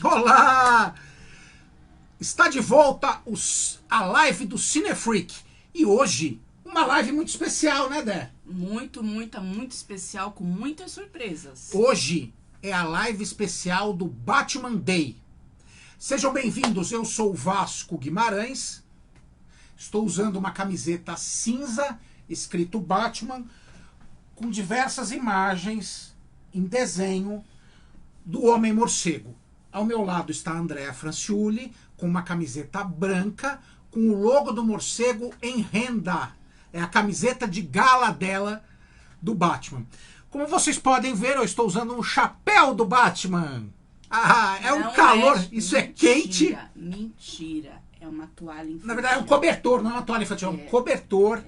Olá! Está de volta a live do Cinefreak. E hoje, uma live muito especial, né, Dé? Muito especial, com muitas surpresas. Hoje é a live especial do Batman Day. Sejam bem-vindos, eu sou o Vasco Guimarães. Estou usando uma camiseta cinza, escrito Batman, com diversas imagens em desenho do Homem-Morcego. Ao meu lado está a Andrea Franciulli, com uma camiseta branca, com o logo do morcego em renda. É a camiseta de gala dela, do Batman. Como vocês podem ver, eu estou usando um chapéu do Batman. Ah, é um calor, isso é quente. Mentira, é uma toalha infantil. Na verdade é um cobertor, não é uma toalha infantil, é um cobertor.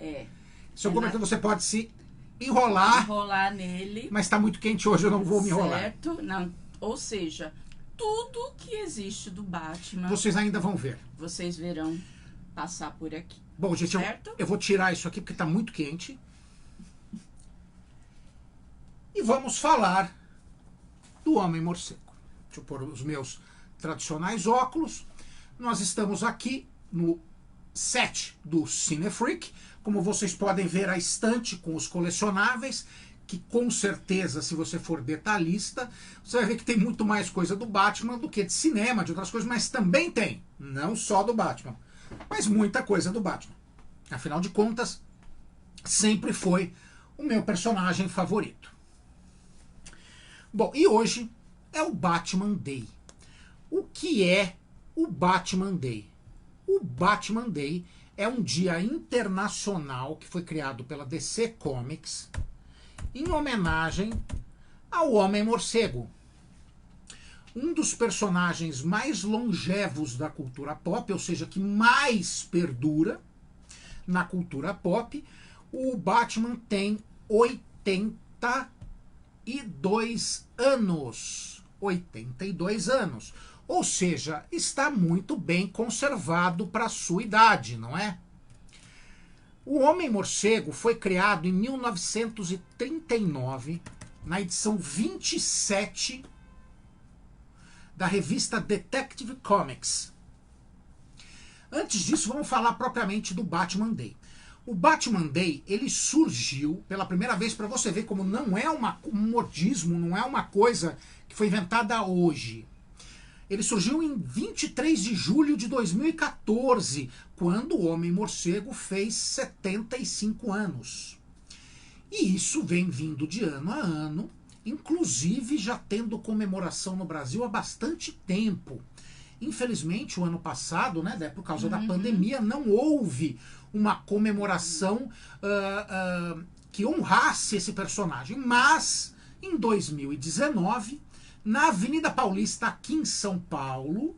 Seu cobertor você pode se enrolar nele. Mas está muito quente hoje, eu não vou me enrolar. Certo? Não, ou seja, tudo que existe do Batman, vocês ainda vão ver. Vocês verão passar por aqui. Bom, gente, eu vou tirar isso aqui porque está muito quente. E vamos falar do Homem-Morcego. Deixa eu pôr os meus tradicionais óculos. Nós estamos aqui no set do Cinefreak. Como vocês podem ver, a estante com os colecionáveis, que com certeza, se você for detalhista, você vai ver que tem muito mais coisa do Batman do que de cinema, de outras coisas, mas também tem, não só do Batman, mas muita coisa do Batman. Afinal de contas, sempre foi o meu personagem favorito. Bom, e hoje é o Batman Day. O que é o Batman Day? O Batman Day é um dia internacional que foi criado pela DC Comics em homenagem ao Homem-Morcego, um dos personagens mais longevos da cultura pop, ou seja, que mais perdura na cultura pop. O Batman tem 82 anos. 82 anos. Ou seja, está muito bem conservado para a sua idade, não é? O Homem-Morcego foi criado em 1939, na edição 27 da revista Detective Comics. Antes disso, vamos falar propriamente do Batman Day. O Batman Day, ele surgiu pela primeira vez, para você ver como não é um modismo, não é uma coisa que foi inventada hoje. Ele surgiu em 23 de julho de 2014, quando o Homem-Morcego fez 75 anos. E isso vem vindo de ano a ano, inclusive já tendo comemoração no Brasil há bastante tempo. Infelizmente, o ano passado, né, por causa da pandemia, não houve uma comemoração que honrasse esse personagem. Mas, em 2019... na Avenida Paulista, aqui em São Paulo,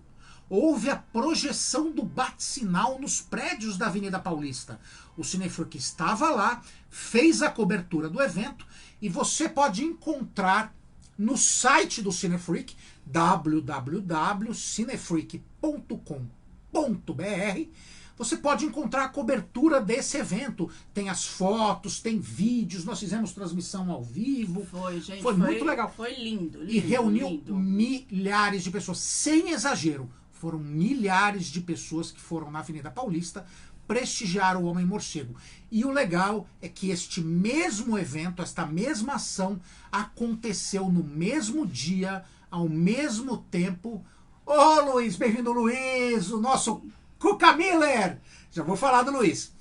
houve a projeção do bate-sinal nos prédios da Avenida Paulista. O Cinefreak estava lá, fez a cobertura do evento, e você pode encontrar no site do Cinefreak, www.cinefreak.com.br, você pode encontrar a cobertura desse evento. Tem as fotos, tem vídeos, nós fizemos transmissão ao vivo. Foi, gente. Foi muito legal. Foi lindo. E reuniu milhares de pessoas, sem exagero. Foram milhares de pessoas que foram na Avenida Paulista prestigiar o Homem-Morcego. E o legal é que este mesmo evento, esta mesma ação, aconteceu no mesmo dia, ao mesmo tempo. Ô, Luiz, bem-vindo, Luiz, o nosso Cuca Miller. Já vou falar do Luiz.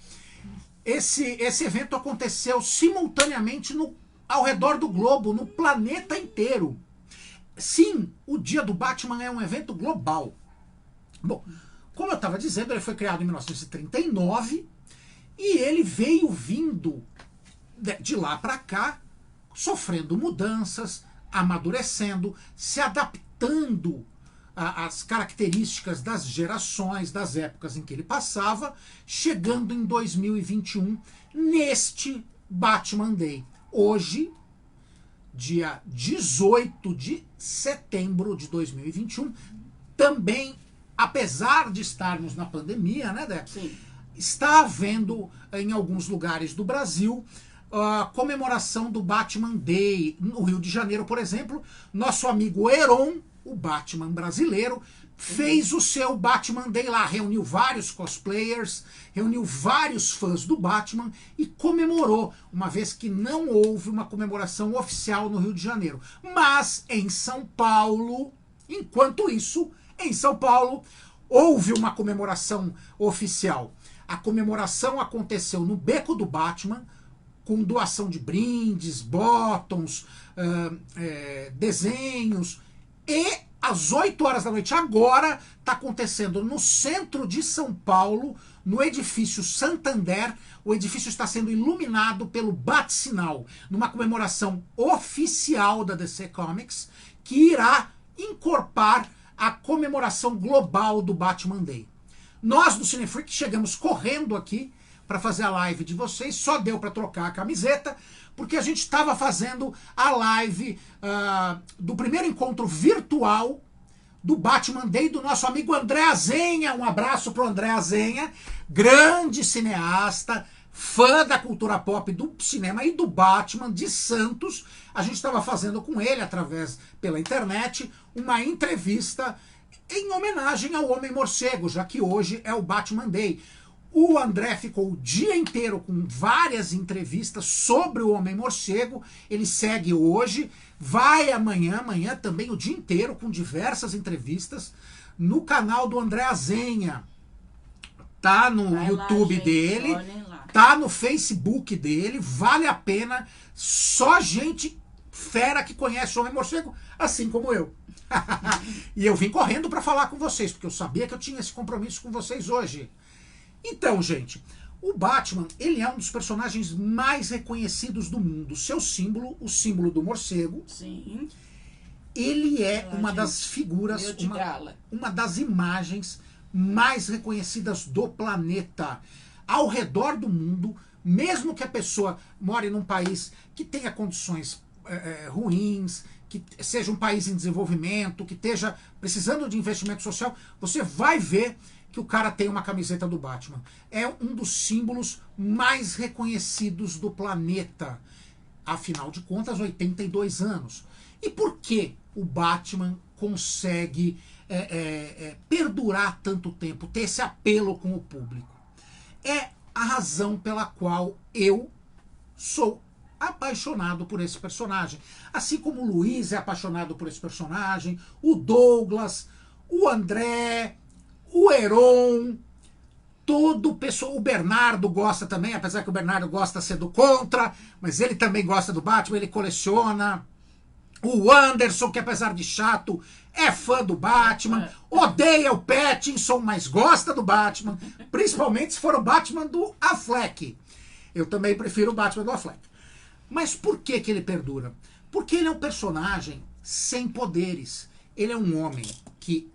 Esse evento aconteceu simultaneamente ao redor do globo, no planeta inteiro. Sim, o Dia do Batman é um evento global. Bom, como eu estava dizendo, ele foi criado em 1939 e ele veio vindo de lá para cá, sofrendo mudanças, amadurecendo, se adaptando às características das gerações, das épocas em que ele passava, chegando em 2021, neste Batman Day. Hoje, dia 18 de setembro de 2021, também, apesar de estarmos na pandemia, né, Dé? Sim. Está havendo, em alguns lugares do Brasil, a comemoração do Batman Day. No Rio de Janeiro, por exemplo, nosso amigo Heron, o Batman brasileiro, fez o seu Batman Day lá, reuniu vários cosplayers, reuniu vários fãs do Batman e comemorou, uma vez que não houve uma comemoração oficial no Rio de Janeiro. Mas em São Paulo, enquanto isso, em São Paulo, houve uma comemoração oficial. A comemoração aconteceu no Beco do Batman, com doação de brindes, bottoms, desenhos, e às 8 horas da noite agora está acontecendo no centro de São Paulo, no edifício Santander. O edifício está sendo iluminado pelo Bat-Sinal, numa comemoração oficial da DC Comics, que irá encorpar a comemoração global do Batman Day. Nós do Cinefreak chegamos correndo aqui para fazer a live de vocês, só deu para trocar a camiseta, porque a gente estava fazendo a live do primeiro encontro virtual do Batman Day do nosso amigo André Azenha. Um abraço para o André Azenha, grande cineasta, fã da cultura pop, do cinema e do Batman, de Santos. A gente estava fazendo com ele, pela internet, uma entrevista em homenagem ao Homem-Morcego, já que hoje é o Batman Day. O André ficou o dia inteiro com várias entrevistas sobre o Homem-Morcego. Ele segue hoje, vai amanhã também o dia inteiro com diversas entrevistas no canal do André Azenha. Tá no YouTube lá, dele, tá no Facebook dele, vale a pena. Só gente fera que conhece o Homem-Morcego, assim como eu. E eu vim correndo para falar com vocês, porque eu sabia que eu tinha esse compromisso com vocês hoje. Então, gente, o Batman, ele é um dos personagens mais reconhecidos do mundo. Seu símbolo, o símbolo do morcego. Sim. Ele é uma das figuras, uma das imagens mais reconhecidas do planeta. Ao redor do mundo, mesmo que a pessoa more num país que tenha condições ruins, que seja um país em desenvolvimento, que esteja precisando de investimento social, você vai ver que o cara tem uma camiseta do Batman. É um dos símbolos mais reconhecidos do planeta. Afinal de contas, 82 anos. E por que o Batman consegue perdurar tanto tempo, ter esse apelo com o público? É a razão pela qual eu sou apaixonado por esse personagem. Assim como o Luiz é apaixonado por esse personagem, o Douglas, o André, o Heron, todo o pessoal, o Bernardo gosta também, apesar que o Bernardo gosta de ser do contra, mas ele também gosta do Batman, ele coleciona. O Anderson, que apesar de chato, é fã do Batman, odeia o Pattinson, mas gosta do Batman, principalmente se for o Batman do Affleck. Eu também prefiro o Batman do Affleck. Mas por que ele perdura? Porque ele é um personagem sem poderes. Ele é um homem que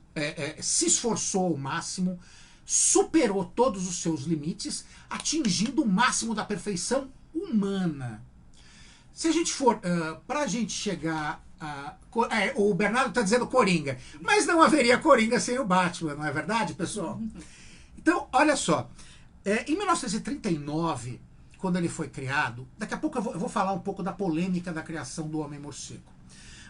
se esforçou ao máximo, superou todos os seus limites, atingindo o máximo da perfeição humana. Se a gente for, para a gente chegar a... o Bernardo está dizendo Coringa, mas não haveria Coringa sem o Batman, não é verdade, pessoal? Então, olha só, em 1939, quando ele foi criado, daqui a pouco eu vou falar um pouco da polêmica da criação do Homem-Morcego.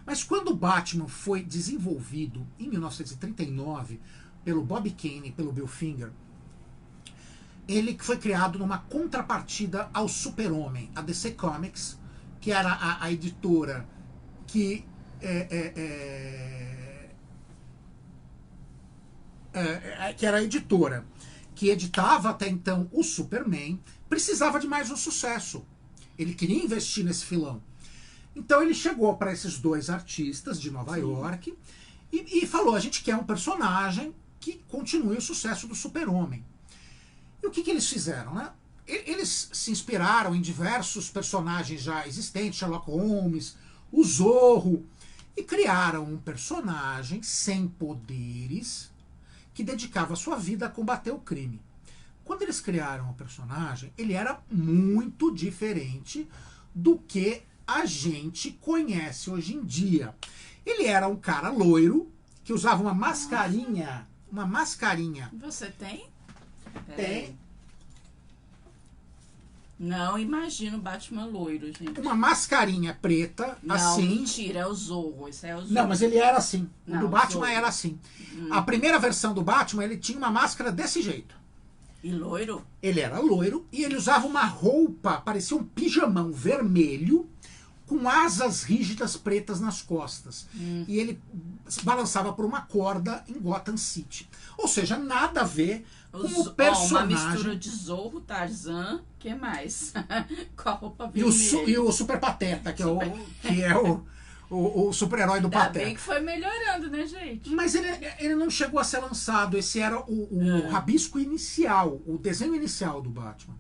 Mas quando o Batman foi desenvolvido em 1939 pelo Bob Kane e pelo Bill Finger, ele foi criado numa contrapartida ao Super-Homem, a DC Comics, que era a editora que que era a editora que editava até então o Superman, precisava de mais um sucesso. Ele queria investir nesse filão. Então ele chegou para esses dois artistas de Nova York e falou: a gente quer um personagem que continue o sucesso do Super-Homem. E o que eles fizeram, né? Eles se inspiraram em diversos personagens já existentes, Sherlock Holmes, o Zorro, e criaram um personagem sem poderes que dedicava a sua vida a combater o crime. Quando eles criaram o personagem, ele era muito diferente do que a gente conhece hoje em dia. Ele era um cara loiro que usava uma mascarinha. Uma mascarinha. Você tem? Tem. Não imagino o Batman loiro, gente. Uma mascarinha preta, Não, assim. mentira, é o Zorro. Esse é o Zorro. Não, mas ele era assim. O Não, do Batman Zorro. era assim. A primeira versão do Batman, ele tinha uma máscara desse jeito. E loiro? Ele era loiro e ele usava uma roupa, parecia um pijamão vermelho, com asas rígidas pretas nas costas. E ele balançava por uma corda em Gotham City. Ou seja, nada a ver com o Uma personagem. mistura de Zorro, Tarzan, que mais? Com a roupa E vermelha. o Super Pateta, que é o super-herói do Ainda Pateta. bem que foi melhorando, né, gente? Mas ele não chegou a ser lançado. Esse era o rabisco inicial, o desenho inicial do Batman.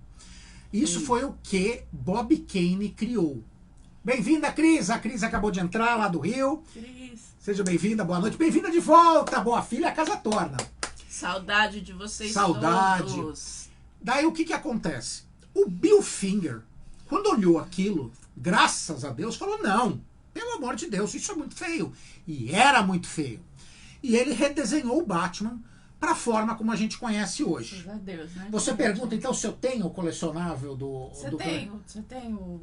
Isso foi o que Bob Kane criou. Bem-vinda, Cris. A Cris acabou de entrar lá do Rio. Cris. Seja bem-vinda, boa noite. Bem-vinda de volta. Boa filha, a casa torna. Saudade de vocês Saudade. todos. Daí o que acontece? O Bill Finger, quando olhou aquilo, graças a Deus, falou: não, pelo amor de Deus, isso é muito feio. E era muito feio. E ele redesenhou o Batman para a forma como a gente conhece hoje. Graças a Deus, né? Você gente? pergunta, então, se eu tenho o colecionável do... Você tem o...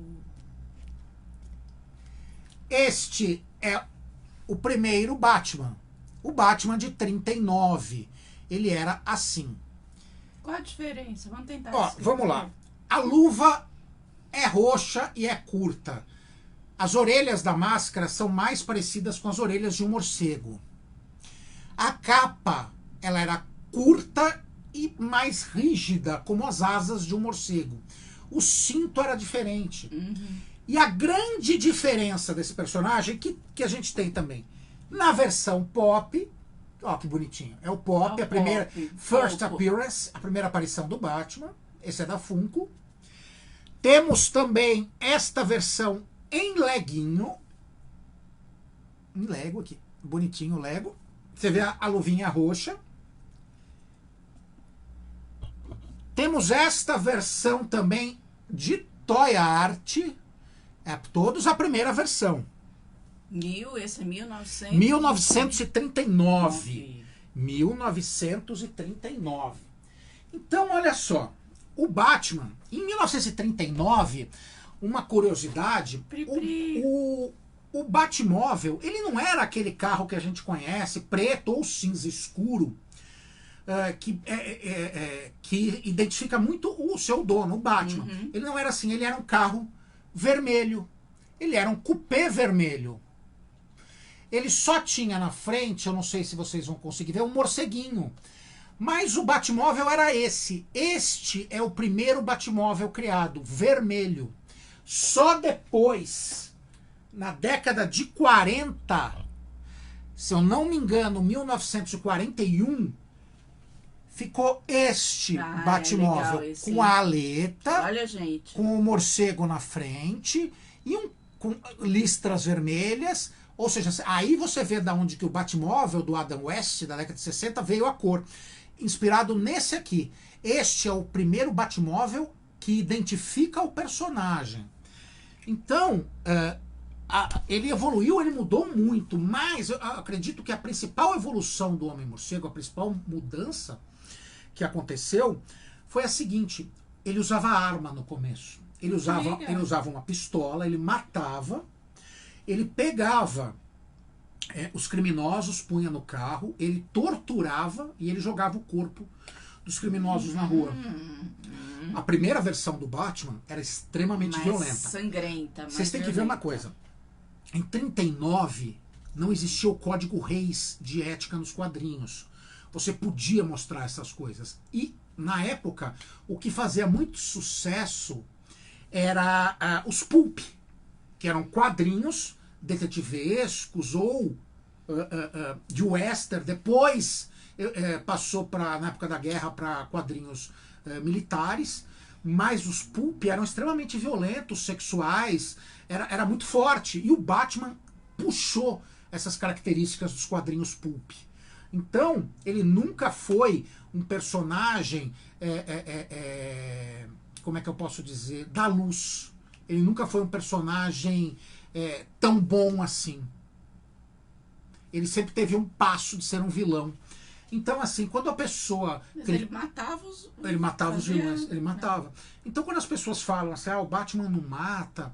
Este é o primeiro Batman. O Batman de 39. Ele era assim. Qual a diferença? Vamos tentar. Ó, vamos lá. A luva é roxa e é curta. As orelhas da máscara são mais parecidas com as orelhas de um morcego. A capa, ela era curta e mais rígida, como as asas de um morcego. O cinto era diferente. E a grande diferença desse personagem, que a gente tem também, na versão pop, ó que bonitinho, é o pop, É o a primeira pop, first fofo. appearance, a primeira aparição do Batman, esse é da Funko. Temos também esta versão em leguinho, em Lego aqui, bonitinho o Lego. Você vê a luvinha roxa. Temos esta versão também de Toy Art, todos a primeira versão. Esse é 1900. 1939. 1939. Então, olha só. O Batman, em 1939, uma curiosidade, o Batmóvel, ele não era aquele carro que a gente conhece, preto ou cinza escuro, que identifica muito o seu dono, o Batman. Ele não era assim, ele era um carro vermelho. Ele era um coupé vermelho. Ele só tinha na frente, eu não sei se vocês vão conseguir ver, um morceguinho. Mas o Batmóvel era esse. Este é o primeiro Batmóvel criado, vermelho. Só depois, na década de 40, se eu não me engano, 1941, ficou este Batmóvel, legal esse, com a aleta, olha, gente, com o morcego na frente e com listras vermelhas. Ou seja, aí você vê da onde que o Batmóvel do Adam West, da década de 60, veio a cor. Inspirado nesse aqui. Este é o primeiro Batmóvel que identifica o personagem. Então, ele evoluiu, ele mudou muito, mas eu acredito que a principal evolução do Homem-Morcego, a principal mudança que aconteceu, foi a seguinte: ele usava arma no começo. Ele usava uma pistola, ele matava, ele pegava os criminosos, punha no carro, ele torturava e ele jogava o corpo dos criminosos na rua. A primeira versão do Batman era extremamente mais violenta. Sangrenta. Vocês têm que ver uma coisa. Em 39, não existia o código Reis de ética nos quadrinhos. Você podia mostrar essas coisas. E, na época, o que fazia muito sucesso era os pulp, que eram quadrinhos detetivescos ou de western. Depois passou, na época da guerra, para quadrinhos militares. Mas os pulp eram extremamente violentos, sexuais, era muito forte. E o Batman puxou essas características dos quadrinhos pulp. Então, ele nunca foi um personagem, como é que eu posso dizer, da luz. Ele nunca foi um personagem tão bom assim. Ele sempre teve um passo de ser um vilão. Então, assim, quando a pessoa... Mas ele matava os... Ele matava os fazia- vilões, ele matava. Então, quando as pessoas falam assim, o Batman não mata,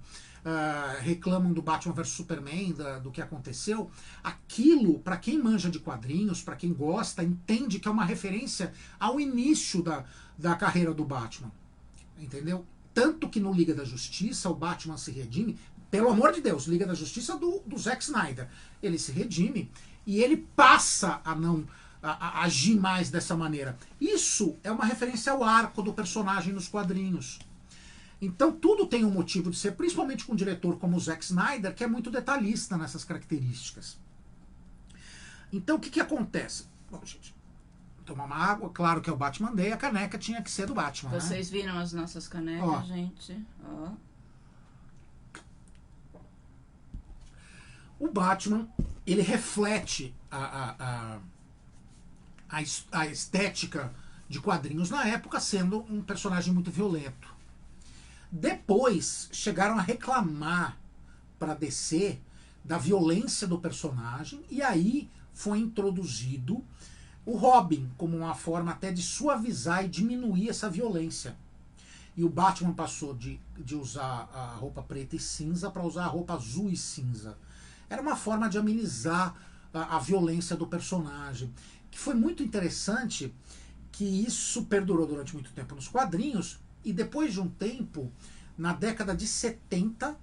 reclamam do Batman vs Superman, do que aconteceu, aquilo, para quem manja de quadrinhos, para quem gosta, entende que é uma referência ao início da carreira do Batman. Entendeu? Tanto que no Liga da Justiça, o Batman se redime, pelo amor de Deus, Liga da Justiça do Zack Snyder. Ele se redime e ele passa a não a agir mais dessa maneira. Isso é uma referência ao arco do personagem nos quadrinhos. Então tudo tem um motivo de ser, principalmente com um diretor como o Zack Snyder, que é muito detalhista nessas características. Então o que acontece? Bom, gente, tomar uma água, claro que é o Batman Day, a caneca tinha que ser do Batman. Vocês viram as nossas canecas, Ó. gente? Ó. O Batman, ele reflete a estética de quadrinhos na época, sendo um personagem muito violento. Depois chegaram a reclamar para DC da violência do personagem, e aí foi introduzido o Robin como uma forma até de suavizar e diminuir essa violência. E o Batman passou de usar a roupa preta e cinza para usar a roupa azul e cinza. Era uma forma de amenizar a violência do personagem, que foi muito interessante, que isso perdurou durante muito tempo nos quadrinhos, e depois de um tempo, na década de 70,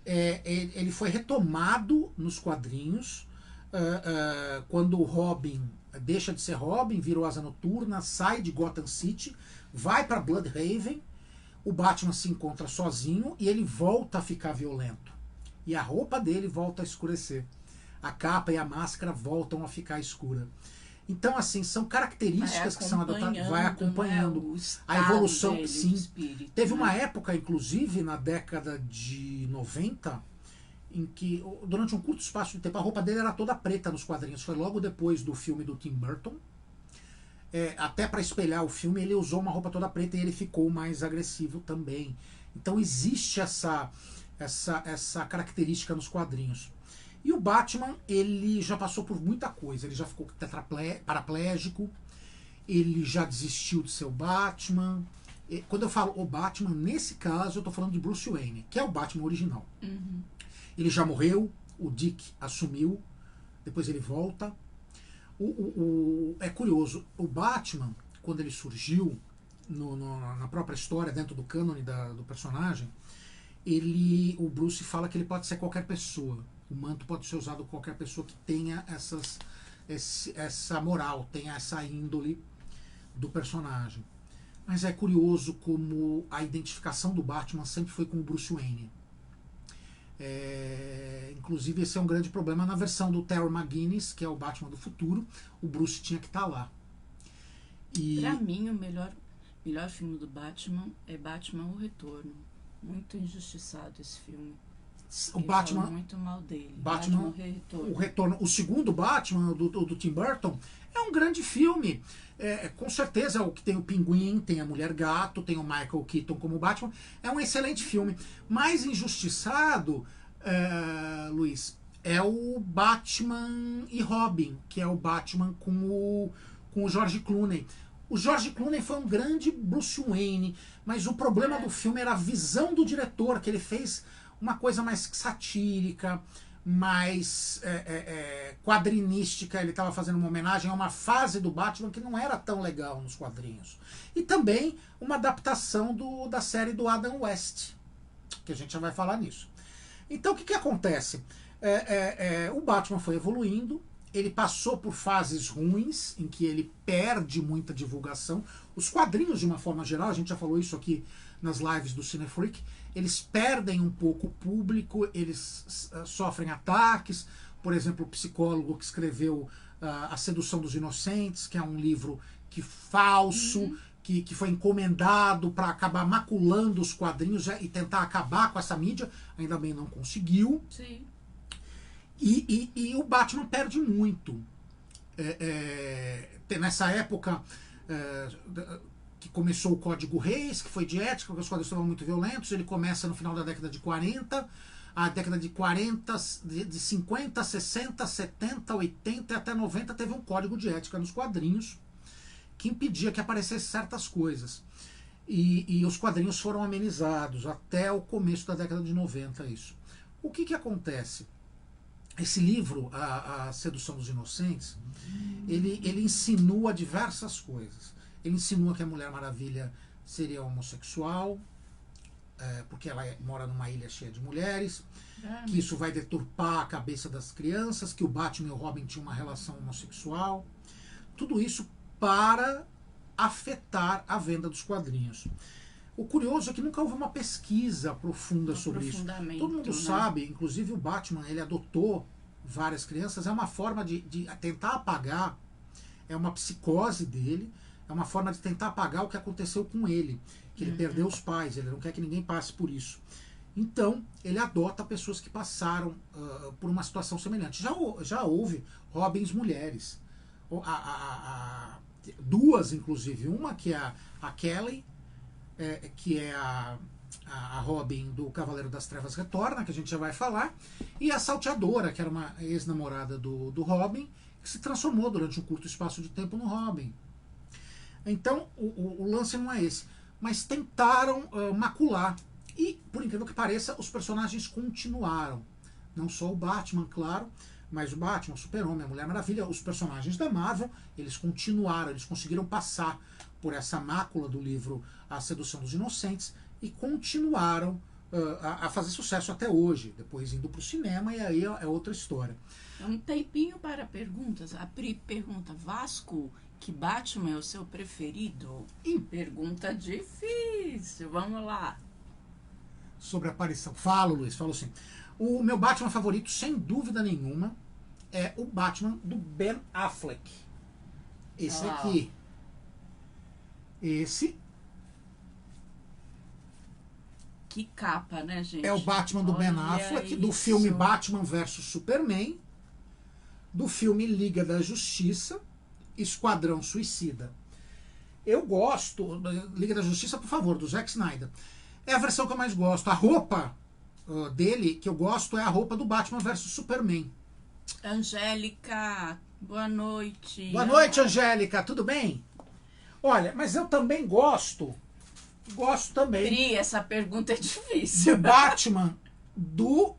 ele foi retomado nos quadrinhos, quando o Robin deixa de ser Robin, virou Asa Noturna, sai de Gotham City, vai para Bloodhaven, o Batman se encontra sozinho e ele volta a ficar violento. E a roupa dele volta a escurecer. A capa e a máscara voltam a ficar escura. Então, assim, são características que são adotadas. Vai acompanhando. Né, A evolução, dele, sim. espírito, Teve né? uma época, inclusive, na década de 90, em que, durante um curto espaço de tempo, a roupa dele era toda preta nos quadrinhos. Foi logo depois do filme do Tim Burton. Até para espelhar o filme, ele usou uma roupa toda preta e ele ficou mais agressivo também. Então existe essa característica nos quadrinhos. E o Batman, ele já passou por muita coisa. Ele já ficou paraplégico, ele já desistiu de ser o Batman. Quando eu falo o Batman, nesse caso eu estou falando de Bruce Wayne, que é o Batman original. Uhum. Ele já morreu, o Dick assumiu, depois ele volta. É curioso, o Batman, quando ele surgiu na própria história, dentro do cânone do personagem, o Bruce fala que ele pode ser qualquer pessoa. O manto pode ser usado por qualquer pessoa que tenha essa moral, tenha essa índole do personagem. Mas é curioso como a identificação do Batman sempre foi com o Bruce Wayne. Inclusive esse é um grande problema na versão do Terry McGinnis, que é o Batman do futuro. O Bruce tinha que estar lá. Pra mim, o melhor filme do Batman é Batman O Retorno. Muito injustiçado esse filme. O Batman, falam muito mal dele. Batman O Retorno. O segundo Batman, do Tim Burton, é um grande filme. Com certeza é o que tem o Pinguim, tem a Mulher Gato, tem o Michael Keaton como Batman. É um excelente filme. Mais injustiçado, Luiz, é o Batman e Robin, que é o Batman com o George Clooney. O George Clooney foi um grande Bruce Wayne, mas o problema do filme era a visão do diretor, que ele fez uma coisa mais satírica, mais quadrinística. Ele estava fazendo uma homenagem a uma fase do Batman que não era tão legal nos quadrinhos. E também uma adaptação da série do Adam West, que a gente já vai falar nisso. Então o que acontece? O Batman foi evoluindo, ele passou por fases ruins, em que ele perde muita divulgação. Os quadrinhos, de uma forma geral, a gente já falou isso aqui nas lives do Cinefreak, eles perdem um pouco o público, eles sofrem ataques. Por exemplo, o psicólogo que escreveu A Sedução dos Inocentes, que é um livro falso, que foi encomendado para acabar maculando os quadrinhos e tentar acabar com essa mídia, ainda bem não conseguiu. Sim. E o Batman perde muito. Nessa época que começou o Código Reis, que foi de ética, porque os quadrinhos estavam muito violentos. Ele começa no final da década de 40, a década de 40, de 50, 60, 70, 80 e até 90 teve um código de ética nos quadrinhos que impedia que aparecessem certas coisas. E os quadrinhos foram amenizados até o começo da década de 90, isso. O que acontece? Esse livro, a Sedução dos Inocentes, ele insinua diversas coisas. Ele insinua que a Mulher Maravilha seria homossexual, porque ela mora numa ilha cheia de mulheres, que isso vai deturpar a cabeça das crianças, que o Batman e o Robin tinham uma relação homossexual. Tudo isso para afetar a venda dos quadrinhos. O curioso é que nunca houve uma pesquisa profunda sobre isso. Todo mundo sabe, inclusive o Batman, ele adotou várias crianças, é uma forma de tentar apagar, é uma psicose dele, é uma forma de tentar apagar o que aconteceu com ele, que ele perdeu os pais, ele não quer que ninguém passe por isso. Então, ele adota pessoas que passaram por uma situação semelhante. Já houve Robins mulheres, duas inclusive, uma que é a Kelly, que é a Robin do Cavaleiro das Trevas Retorna, que a gente já vai falar, e a Salteadora, que era uma ex-namorada do Robin, que se transformou durante um curto espaço de tempo no Robin. Então, o lance não é esse. Mas tentaram macular. E, por incrível que pareça, os personagens continuaram. Não só o Batman, claro, mas o Batman, o Super-Homem, a Mulher Maravilha, os personagens da Marvel, eles continuaram, eles conseguiram passar por essa mácula do livro A Sedução dos Inocentes e continuaram a fazer sucesso até hoje, depois indo para o cinema, e aí é outra história. Um tempinho para perguntas. A Pri pergunta, Vasco, que Batman é o seu preferido? Pergunta difícil, vamos lá. Sobre a aparição. Falo, Luiz, falo assim. O meu Batman favorito, sem dúvida nenhuma, é o Batman do Ben Affleck. Esse aqui. Esse. Que capa, né, gente? É o Batman do Ben Affleck, do filme Batman vs Superman, do filme Liga da Justiça, Esquadrão Suicida. Eu gosto, Liga da Justiça, por favor, do Zack Snyder. É a versão que eu mais gosto. A roupa dele, que eu gosto, é a roupa do Batman vs Superman. Angélica, boa noite. Boa noite, Angélica, tudo bem? Olha, mas eu também gosto também. Pri, essa pergunta é difícil. Do Batman do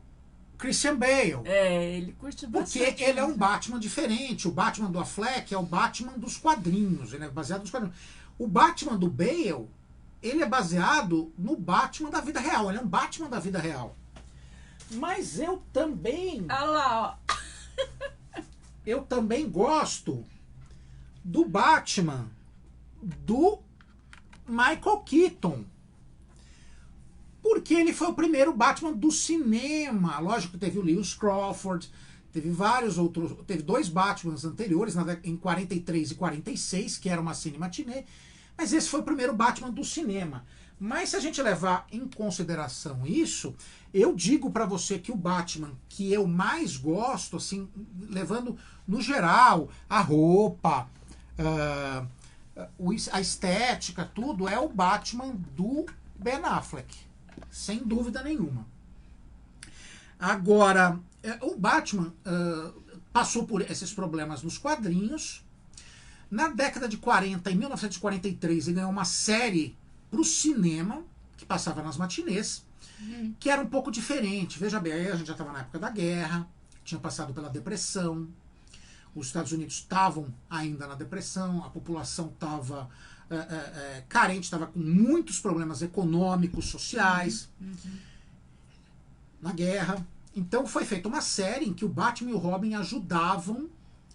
Christian Bale. Ele curte bastante. Porque ele é um Batman diferente. O Batman do Affleck é o Batman dos quadrinhos. Ele é baseado nos quadrinhos. O Batman do Bale, ele é baseado no Batman da vida real. Ele é um Batman da vida real. Mas eu também... Olha lá, ó. Eu também gosto do Batman do Michael Keaton. Porque ele foi o primeiro Batman do cinema. Lógico que teve o Lewis Crawford, teve vários outros... Teve dois Batmans anteriores, em 43 e 46, que era uma cine matinê. Mas esse foi o primeiro Batman do cinema. Mas se a gente levar em consideração isso, eu digo pra você que o Batman que eu mais gosto, assim, levando no geral a roupa, a estética, tudo, é o Batman do Ben Affleck, sem dúvida nenhuma. Agora, o Batman passou por esses problemas nos quadrinhos. Na década de 40, em 1943, ele ganhou uma série para o cinema, que passava nas matinês, que era um pouco diferente. Veja bem, aí a gente já estava na época da guerra, tinha passado pela depressão, os Estados Unidos estavam ainda na depressão, a população estava carente, estava com muitos problemas econômicos, sociais, na guerra. Então foi feita uma série em que o Batman e o Robin ajudavam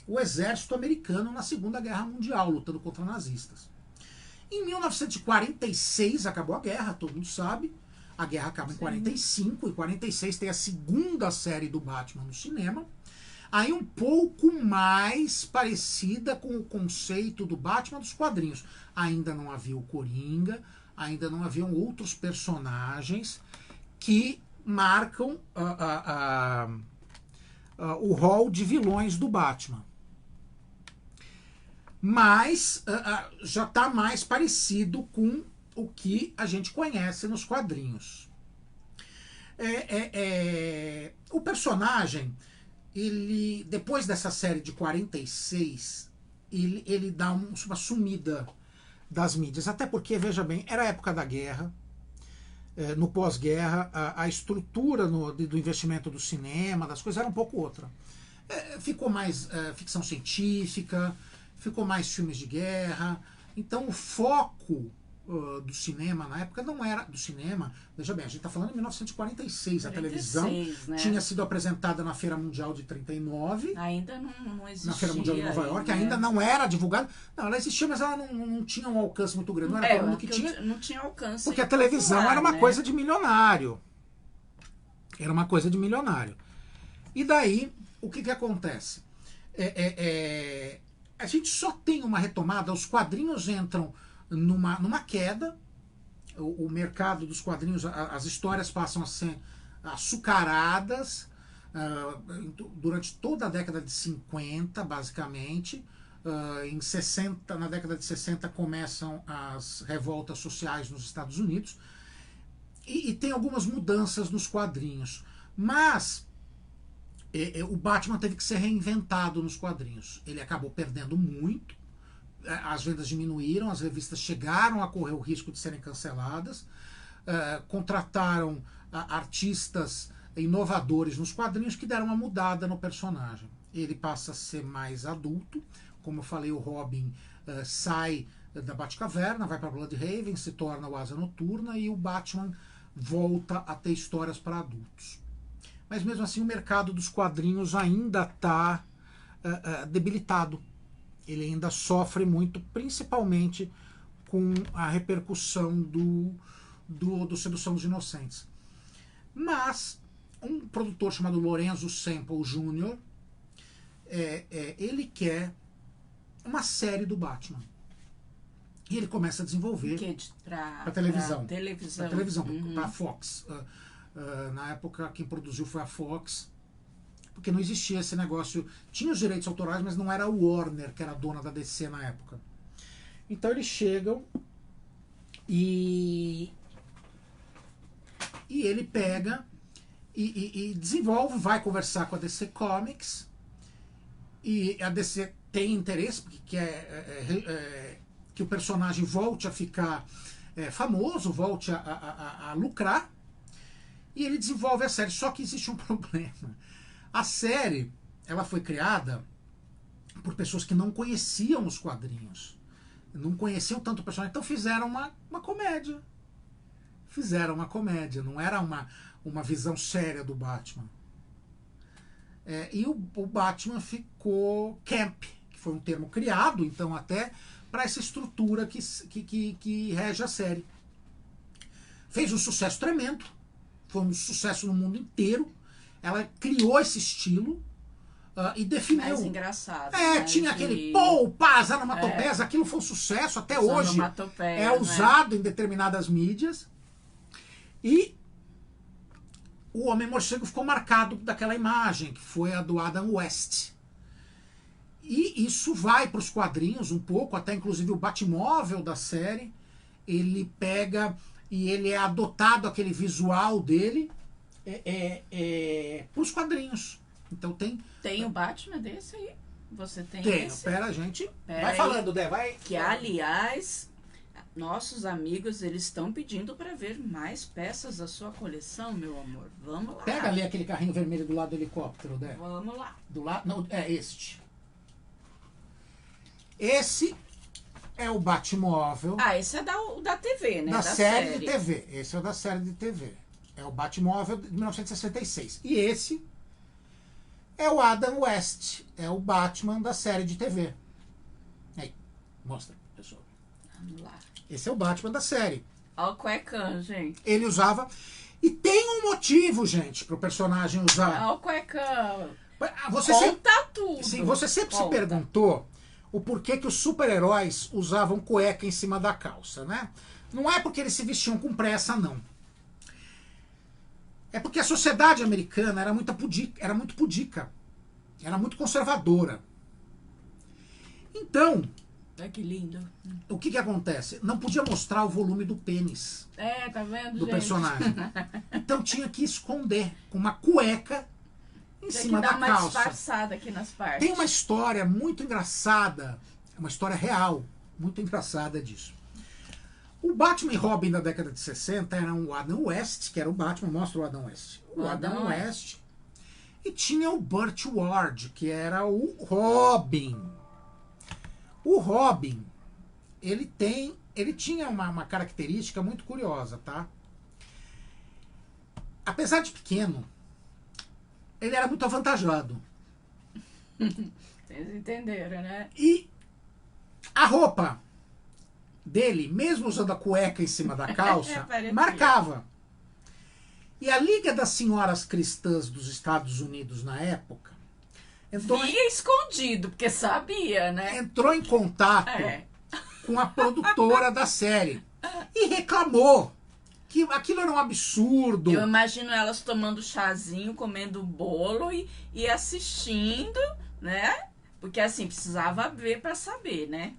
o exército americano na Segunda Guerra Mundial, lutando contra nazistas. Em 1946 acabou a guerra, todo mundo sabe. A guerra acaba em 45, e 46 tem a segunda série do Batman no cinema. Aí um pouco mais parecida com o conceito do Batman dos quadrinhos. Ainda não havia o Coringa, ainda não haviam outros personagens que marcam o rol de vilões do Batman. Mas já está mais parecido com o que a gente conhece nos quadrinhos. O personagem, ele, depois dessa série de 46, ele dá uma sumida das mídias. Até porque, veja bem, era a época da guerra. No pós-guerra, a estrutura do investimento do cinema, das coisas, era um pouco outra. Ficou mais ficção científica, ficou mais filmes de guerra. Então o foco do cinema na época não era do cinema. Veja bem, a gente está falando em 1946. 46, a televisão, né, tinha sido apresentada na Feira Mundial de 39. Ainda não existia. Na Feira Mundial de Nova York, né? Ainda não era divulgada. Não, ela existia, mas ela não tinha um alcance muito grande. Não era todo mundo que tinha. Não tinha alcance. Porque a televisão popular, era uma coisa de milionário. Era uma coisa de milionário. E daí, o que acontece? A gente só tem uma retomada, os quadrinhos entram numa queda, o mercado dos quadrinhos, as histórias passam a ser açucaradas durante toda a década de 50, basicamente. Na década de 60 começam as revoltas sociais nos Estados Unidos e tem algumas mudanças nos quadrinhos. Mas o Batman teve que ser reinventado nos quadrinhos. Ele acabou perdendo muito. As vendas diminuíram, as revistas chegaram a correr o risco de serem canceladas, contrataram artistas inovadores nos quadrinhos que deram uma mudada no personagem. Ele passa a ser mais adulto, como eu falei, o Robin sai da Batcaverna, vai para Bloodhaven, se torna o Asa Noturna, e o Batman volta a ter histórias para adultos. Mas mesmo assim o mercado dos quadrinhos ainda está debilitado. Ele ainda sofre muito, principalmente com a repercussão do Sedução dos Inocentes. Mas um produtor chamado Lorenzo Semple Jr., ele quer uma série do Batman. E ele começa a desenvolver para televisão. Para televisão, para a Fox. Na época, quem produziu foi a Fox. Porque não existia esse negócio. Tinha os direitos autorais, mas não era a Warner, que era a dona da DC na época. Então eles chegam e ele pega e desenvolve, vai conversar com a DC Comics, e a DC tem interesse, porque quer que o personagem volte a ficar famoso, volte a lucrar, e ele desenvolve a série. Só que existe um problema. A série, ela foi criada por pessoas que não conheciam os quadrinhos, não conheciam tanto o personagem, então fizeram uma comédia. Fizeram uma comédia, não era uma visão séria do Batman. E o Batman ficou camp, que foi um termo criado, então, até para essa estrutura que rege a série. Fez um sucesso tremendo, foi um sucesso no mundo inteiro. Ela criou esse estilo e definiu. Mais engraçado. Tinha aquele paz, onomatopeias, aquilo foi um sucesso, até hoje é usado em determinadas mídias. E o Homem-Morcego ficou marcado daquela imagem, que foi a do Adam West. E isso vai para os quadrinhos um pouco, até inclusive o Batmóvel da série, ele pega e ele é adotado, aquele visual dele, para os quadrinhos. Então tem o Batman desse aí? Você tem esse? Pera, gente. Vai falando, Dé, vai. Que, aliás, nossos amigos, eles estão pedindo para ver mais peças da sua coleção, meu amor. Vamos lá. Pega ali aquele carrinho vermelho do lado do helicóptero, Dé. Vamos lá. Do lado, não, este. Esse é o Batmóvel. Esse é da TV, né? Da série de TV. Esse é o da série de TV. É o Batmóvel de 1966. E esse é o Adam West. É o Batman da série de TV. Aí, mostra, pessoal. Vamos lá. Esse é o Batman da série. Olha o cuecão, gente. Ele usava... E tem um motivo, gente, pro personagem usar. Olha o cuecão. Conta tudo. Sim, você sempre se perguntou o porquê que os super-heróis usavam cueca em cima da calça, né? Não é porque eles se vestiam com pressa, não. É porque a sociedade americana era muito pudica, era muito conservadora. Então, Ai, que lindo. O que acontece? Não podia mostrar o volume do pênis Tá vendo, do gente? personagem. Então tinha que esconder com uma cueca em Tinha cima que dar da uma calça. disfarçada aqui nas partes. Tem uma história muito engraçada, uma história real, muito engraçada disso. O Batman e Robin da década de 60 eram o Adam West, que era o Batman, mostra o Adam West. O Adam West. E tinha o Burt Ward, que era o Robin. O Robin, ele tinha uma característica muito curiosa, tá? Apesar de pequeno, ele era muito avantajado. Vocês entenderam, né? E a roupa dele, mesmo usando a cueca em cima da calça, marcava. E a Liga das Senhoras Cristãs dos Estados Unidos, na época, via escondido, porque sabia, né? Entrou em contato com a produtora da série e reclamou que aquilo era um absurdo. Eu imagino elas tomando chazinho, comendo bolo e assistindo, né? Porque assim, precisava ver para saber, né?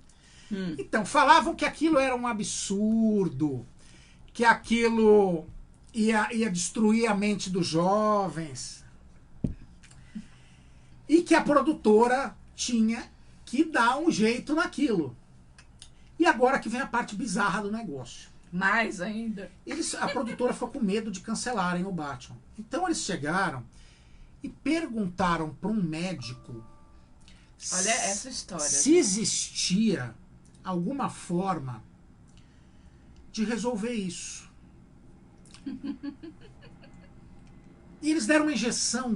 Então, falavam que aquilo era um absurdo, que aquilo ia destruir a mente dos jovens. E que a produtora tinha que dar um jeito naquilo. E agora que vem a parte bizarra do negócio. Mais ainda. A produtora ficou com medo de cancelarem o Batman. Então eles chegaram e perguntaram para um médico Olha essa história. Se existia alguma forma de resolver isso. E eles deram uma injeção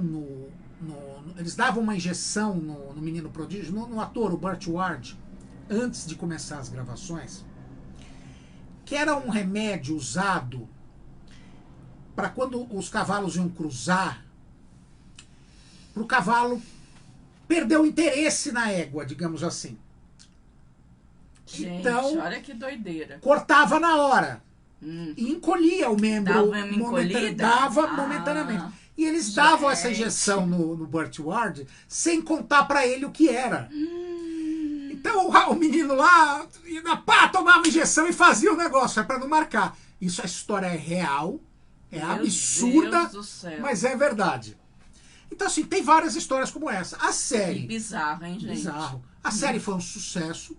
eles davam uma injeção no menino prodígio, no ator, o Burt Ward, antes de começar as gravações, que era um remédio usado para quando os cavalos iam cruzar, para o cavalo perder o interesse na égua, digamos assim. Gente, então, olha que doideira. Cortava na hora. E encolhia o membro. Dava momentaneamente. E eles davam essa injeção no Burt Ward sem contar para ele o que era. Então o menino lá tomava injeção e fazia o negócio, para não marcar. Isso, a história é real, é absurda, mas é verdade. Então, assim, tem várias histórias como essa. A série... Que bizarro, hein, gente? Bizarro. A série foi um sucesso.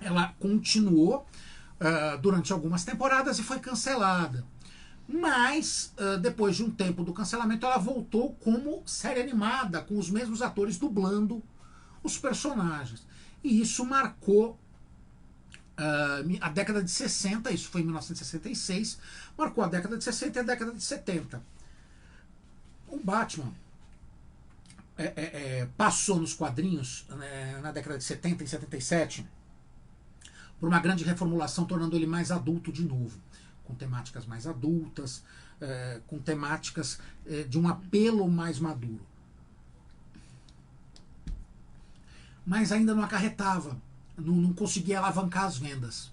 Ela continuou durante algumas temporadas e foi cancelada. Mas, depois de um tempo do cancelamento, ela voltou como série animada, com os mesmos atores dublando os personagens. E isso marcou a década de 60, isso foi em 1966, marcou a década de 60 e a década de 70. O Batman passou nos quadrinhos, na década de 70 e 77, por uma grande reformulação, tornando ele mais adulto de novo, com temáticas mais adultas, com temáticas de um apelo mais maduro. Mas ainda não acarretava, não conseguia alavancar as vendas.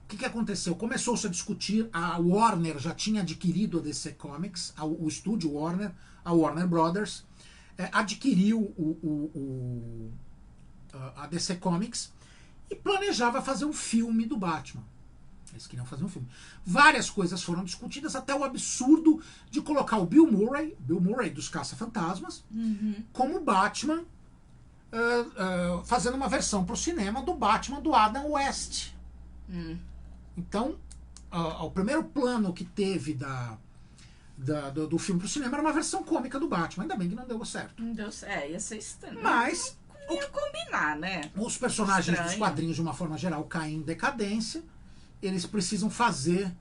O que aconteceu? Começou-se a discutir, a Warner já tinha adquirido a DC Comics, o estúdio Warner, a Warner Brothers, adquiriu a DC Comics e planejava fazer um filme do Batman. Eles queriam fazer um filme. Várias coisas foram discutidas, até o absurdo de colocar o Bill Murray dos Caça-Fantasmas, como Batman, fazendo uma versão para o cinema do Batman do Adam West. Então, o primeiro plano que teve do filme para o cinema era uma versão cômica do Batman. Ainda bem que não deu certo. Não deu certo, ia ser estranho. Mas não ia combinar, né? Os personagens dos quadrinhos, de uma forma geral, caem em decadência. Eles precisam fazer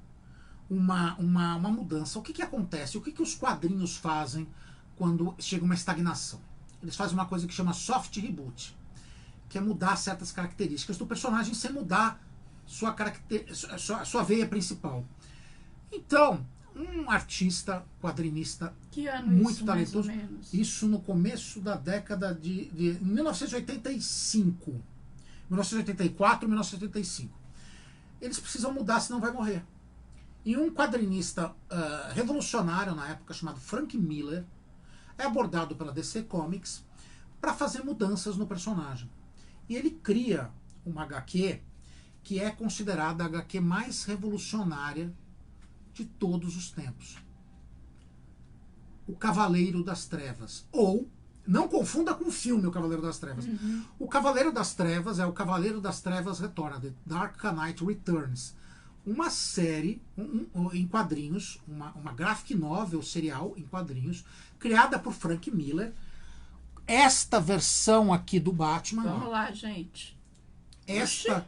uma mudança. O que acontece? O que os quadrinhos fazem quando chega uma estagnação? Eles fazem uma coisa que chama soft reboot, que é mudar certas características do personagem sem mudar sua veia principal. Então, um artista, quadrinista muito talentoso, isso no começo da década de 1985, 1984, 1985. Eles precisam mudar, senão vai morrer. E um quadrinista revolucionário na época, chamado Frank Miller, é abordado pela DC Comics para fazer mudanças no personagem. E ele cria uma HQ que é considerada a HQ mais revolucionária de todos os tempos. O Cavaleiro das Trevas. Ou, não confunda com o filme O Cavaleiro das Trevas. O Cavaleiro das Trevas é o Cavaleiro das Trevas Retorna, The Dark Knight Returns. Uma série em quadrinhos, uma graphic novel serial em quadrinhos, criada por Frank Miller. Esta versão aqui do Batman... Vamos lá, gente. Esta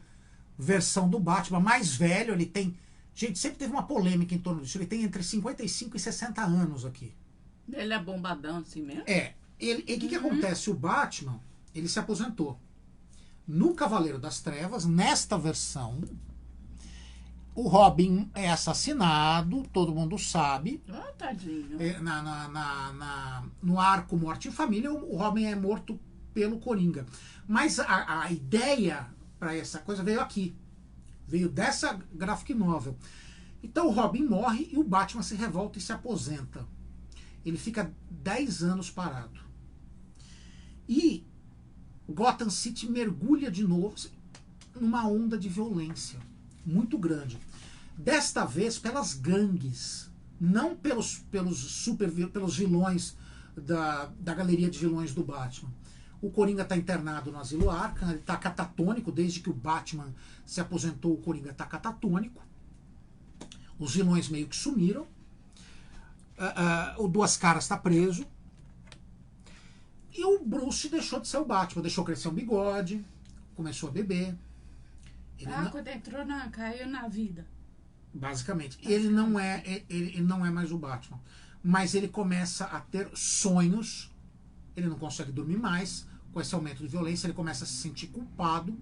versão do Batman, mais velho, ele tem... Gente, sempre teve uma polêmica em torno disso. Ele tem entre 55 e 60 anos aqui. Ele é bombadão assim mesmo? E o que acontece? O Batman, ele se aposentou. No Cavaleiro das Trevas, nesta versão, o Robin é assassinado, todo mundo sabe. Oh, tadinho. No arco Morte em Família, o Robin é morto pelo Coringa. Mas a ideia para essa coisa veio aqui. Veio dessa graphic novel. Então o Robin morre e o Batman se revolta e se aposenta. Ele fica 10 anos parado. E Gotham City mergulha de novo numa onda de violência muito grande. Desta vez pelas gangues, não pelos vilões da galeria de vilões do Batman. O Coringa está internado no Asilo Arkham, ele está catatônico, desde que o Batman se aposentou, o Coringa está catatônico. Os vilões meio que sumiram. O Duas Caras está preso. E o Bruce deixou de ser o Batman, deixou crescer um bigode, começou a beber. Quando entrou caiu na vida. Basicamente. Ele não é mais o Batman. Mas ele começa a ter sonhos. Ele não consegue dormir mais. Com esse aumento de violência, ele começa a se sentir culpado.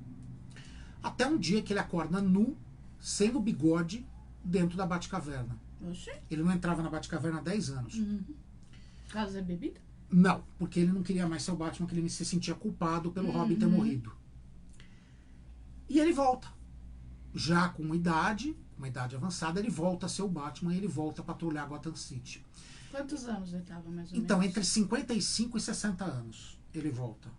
Até um dia que ele acorda nu, sem o bigode, dentro da Batcaverna. Oxi. Ele não entrava na Batcaverna há 10 anos. Por causa da bebida? Não, porque ele não queria mais ser o Batman, porque ele se sentia culpado pelo Robin ter morrido. E ele volta. Já com uma idade avançada, ele volta a ser o Batman e ele volta a patrulhar Gotham City. Quantos anos ele estava mais ou Então, menos? entre 55 e 60 anos, ele volta.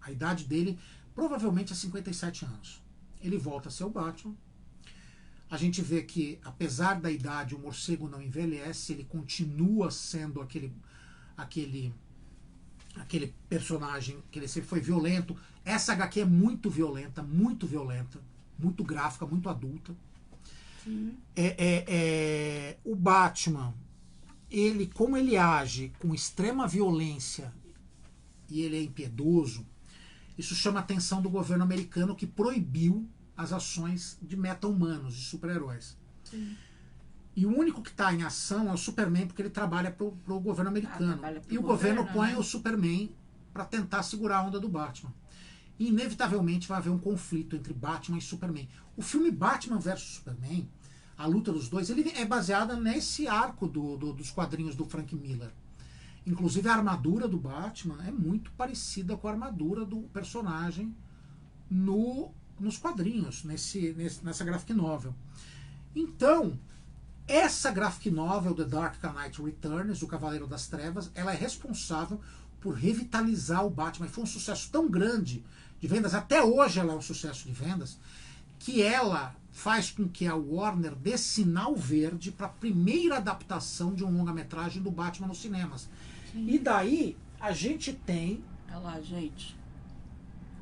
A idade dele provavelmente é 57 anos. Ele volta a ser o Batman. A gente vê que, apesar da idade, o morcego não envelhece, ele continua sendo aquele personagem que ele sempre foi violento. Essa HQ é muito violenta, muito gráfica, muito adulta. O Batman, como ele age com extrema violência e ele é impiedoso, isso chama a atenção do governo americano, que proibiu as ações de meta-humanos, de super-heróis. E o único que está em ação é o Superman, porque ele trabalha para o governo americano. E o governo põe o Superman para tentar segurar a onda do Batman. E inevitavelmente vai haver um conflito entre Batman e Superman. O filme Batman vs Superman, a luta dos dois, ele é baseada nesse arco dos quadrinhos do Frank Miller. Inclusive a armadura do Batman é muito parecida com a armadura do personagem nos quadrinhos, nessa graphic novel. Então, essa graphic novel, The Dark Knight Returns, O Cavaleiro das Trevas, ela é responsável por revitalizar o Batman. E foi um sucesso tão grande de vendas, até hoje ela é um sucesso de vendas, que ela faz com que a Warner dê sinal verde para a primeira adaptação de um longa-metragem do Batman nos cinemas. Sim. E daí a gente tem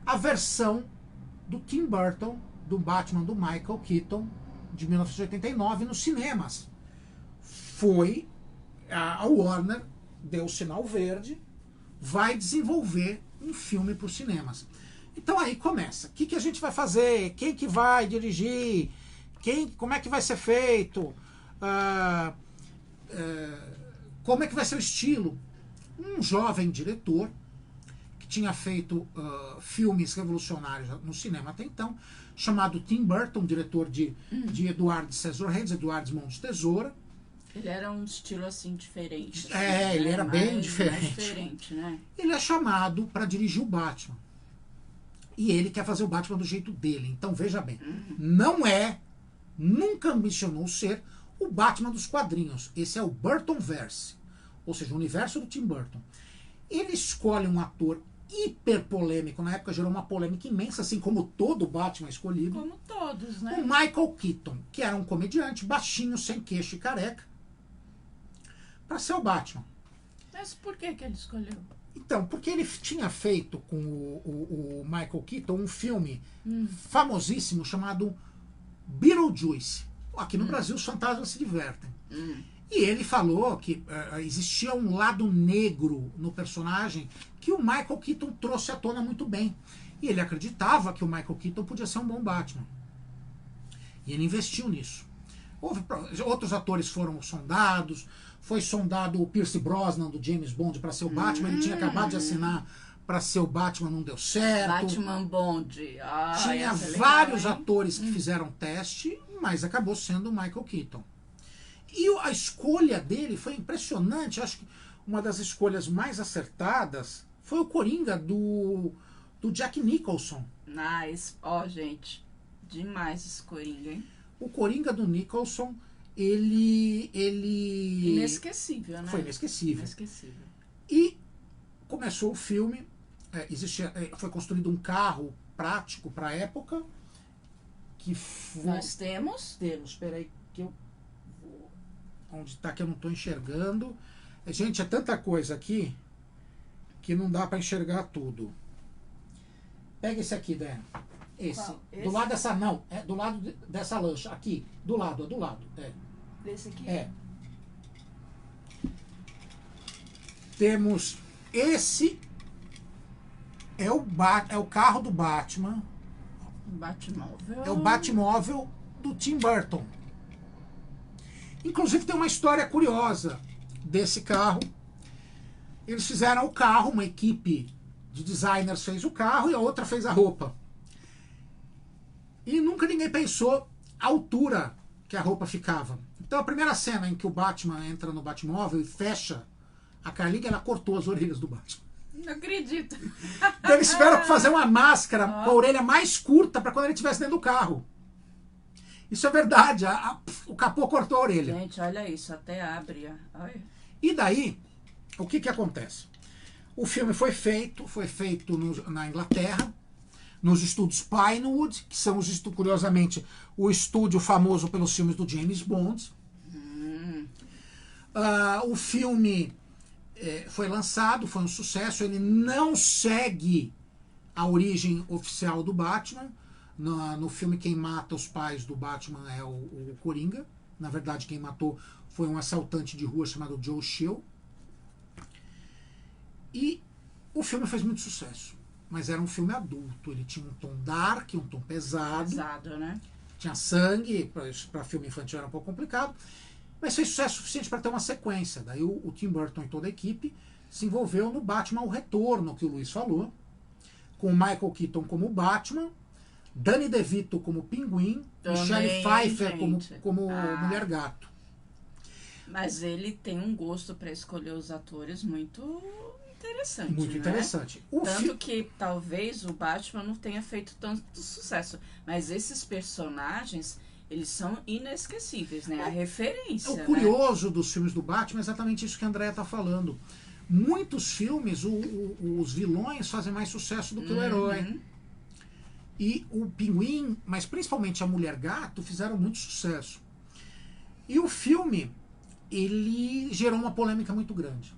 a versão do Tim Burton, do Batman do Michael Keaton, de 1989, nos cinemas. A Warner deu o sinal verde, vai desenvolver um filme para os cinemas. Então aí começa. O que a gente vai fazer? Quem que vai dirigir? Como é que vai ser feito? Como é que vai ser o estilo? Um jovem diretor que tinha feito filmes revolucionários no cinema até então, chamado Tim Burton, diretor de Edward Scissorhands, Edward Mãos de Tesoura. Ele era um estilo assim diferente. Ele era bem diferente. Mais diferente, né? Ele é chamado para dirigir o Batman. E ele quer fazer o Batman do jeito dele. Então veja bem, nunca ambicionou ser o Batman dos quadrinhos. Esse é o Burtonverse, ou seja, o universo do Tim Burton. Ele escolhe um ator hiper polêmico. Na época gerou uma polêmica imensa, assim como todo o Batman escolhido. Como todos, né? O Michael Keaton, que era um comediante baixinho, sem queixo e careca, para ser o Batman. Mas por que ele escolheu? Então, porque ele tinha feito com o Michael Keaton um filme famosíssimo chamado Beetlejuice. Aqui no Brasil, os fantasmas se divertem. E ele falou que existia um lado negro no personagem que o Michael Keaton trouxe à tona muito bem. E ele acreditava que o Michael Keaton podia ser um bom Batman. E ele investiu nisso. Outros atores foram sondados. Foi sondado o Pierce Brosnan do James Bond para ser o Batman. Ele tinha acabado de assinar para ser o Batman, não deu certo. Batman Bond. Tinha vários atores que fizeram teste, mas acabou sendo o Michael Keaton. E a escolha dele foi impressionante. Acho que uma das escolhas mais acertadas foi o Coringa do Jack Nicholson. Nice. Gente, demais esse Coringa, hein? O Coringa do Nicholson, ele... Inesquecível, né? Foi inesquecível. Inesquecível. E começou o filme, foi construído um carro prático para a época, que Nós temos. Temos, peraí, que eu... Onde está que eu não estou enxergando. Gente, é tanta coisa aqui que não dá para enxergar tudo. Pega esse aqui, Dan. Esse. Do lado dessa, não. É do lado dessa lancha. Aqui. Do lado. É. Desse aqui? É. Temos esse. É o carro do Batman. Batmóvel. É o Batmóvel do Tim Burton. Inclusive tem uma história curiosa desse carro. Eles fizeram o carro, uma equipe de designers fez o carro e a outra fez a roupa. E nunca ninguém pensou a altura que a roupa ficava. Então a primeira cena em que o Batman entra no Batmóvel e fecha a Carlinha, ela cortou as orelhas do Batman. Não acredito. Então eles tiveram que fazer uma máscara com a orelha mais curta para quando ele estivesse dentro do carro. Isso é verdade, o capô cortou a orelha. Gente, olha isso, até abre. Olha. E daí, o que acontece? O filme foi feito na Inglaterra, nos estúdios Pinewood, que são, curiosamente, o estúdio famoso pelos filmes do James Bond. O filme foi lançado, foi um sucesso, ele não segue a origem oficial do Batman. No filme, quem mata os pais do Batman é o Coringa. Na verdade, quem matou foi um assaltante de rua chamado Joe Chill. E o filme fez muito sucesso. Mas era um filme adulto. Ele tinha um tom dark, um tom pesado. Pesado, né? Tinha sangue. Para filme infantil era um pouco complicado. Mas fez sucesso suficiente para ter uma sequência. Daí o Tim Burton e toda a equipe se envolveu no Batman O Retorno, que o Luiz falou. Com o Michael Keaton como Batman. Danny DeVito como Pinguim, Michelle Pfeiffer como Mulher Gato. Mas ele tem um gosto para escolher os atores muito interessante. Muito interessante. Tanto que talvez o Batman não tenha feito tanto sucesso. Mas esses personagens, eles são inesquecíveis, né? A referência. O curioso dos filmes do Batman é exatamente isso que a Andrea está falando. Muitos filmes, os vilões fazem mais sucesso do que o herói. E o Pinguim, mas principalmente a Mulher Gato, fizeram muito sucesso. E o filme, ele gerou uma polêmica muito grande.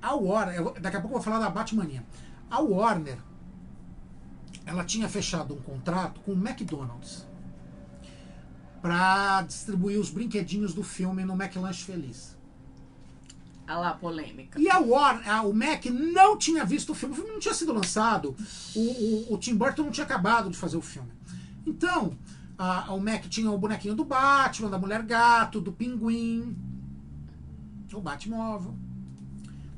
A Warner, daqui a pouco eu vou falar da Batmania. A Warner, ela tinha fechado um contrato com o McDonald's para distribuir os brinquedinhos do filme no McLanche Feliz. Olha lá, polêmica. E o Mac não tinha visto o filme não tinha sido lançado, o Tim Burton não tinha acabado de fazer o filme. Então, o Mac tinha o bonequinho do Batman, da Mulher Gato, do Pinguim, o Batmóvel.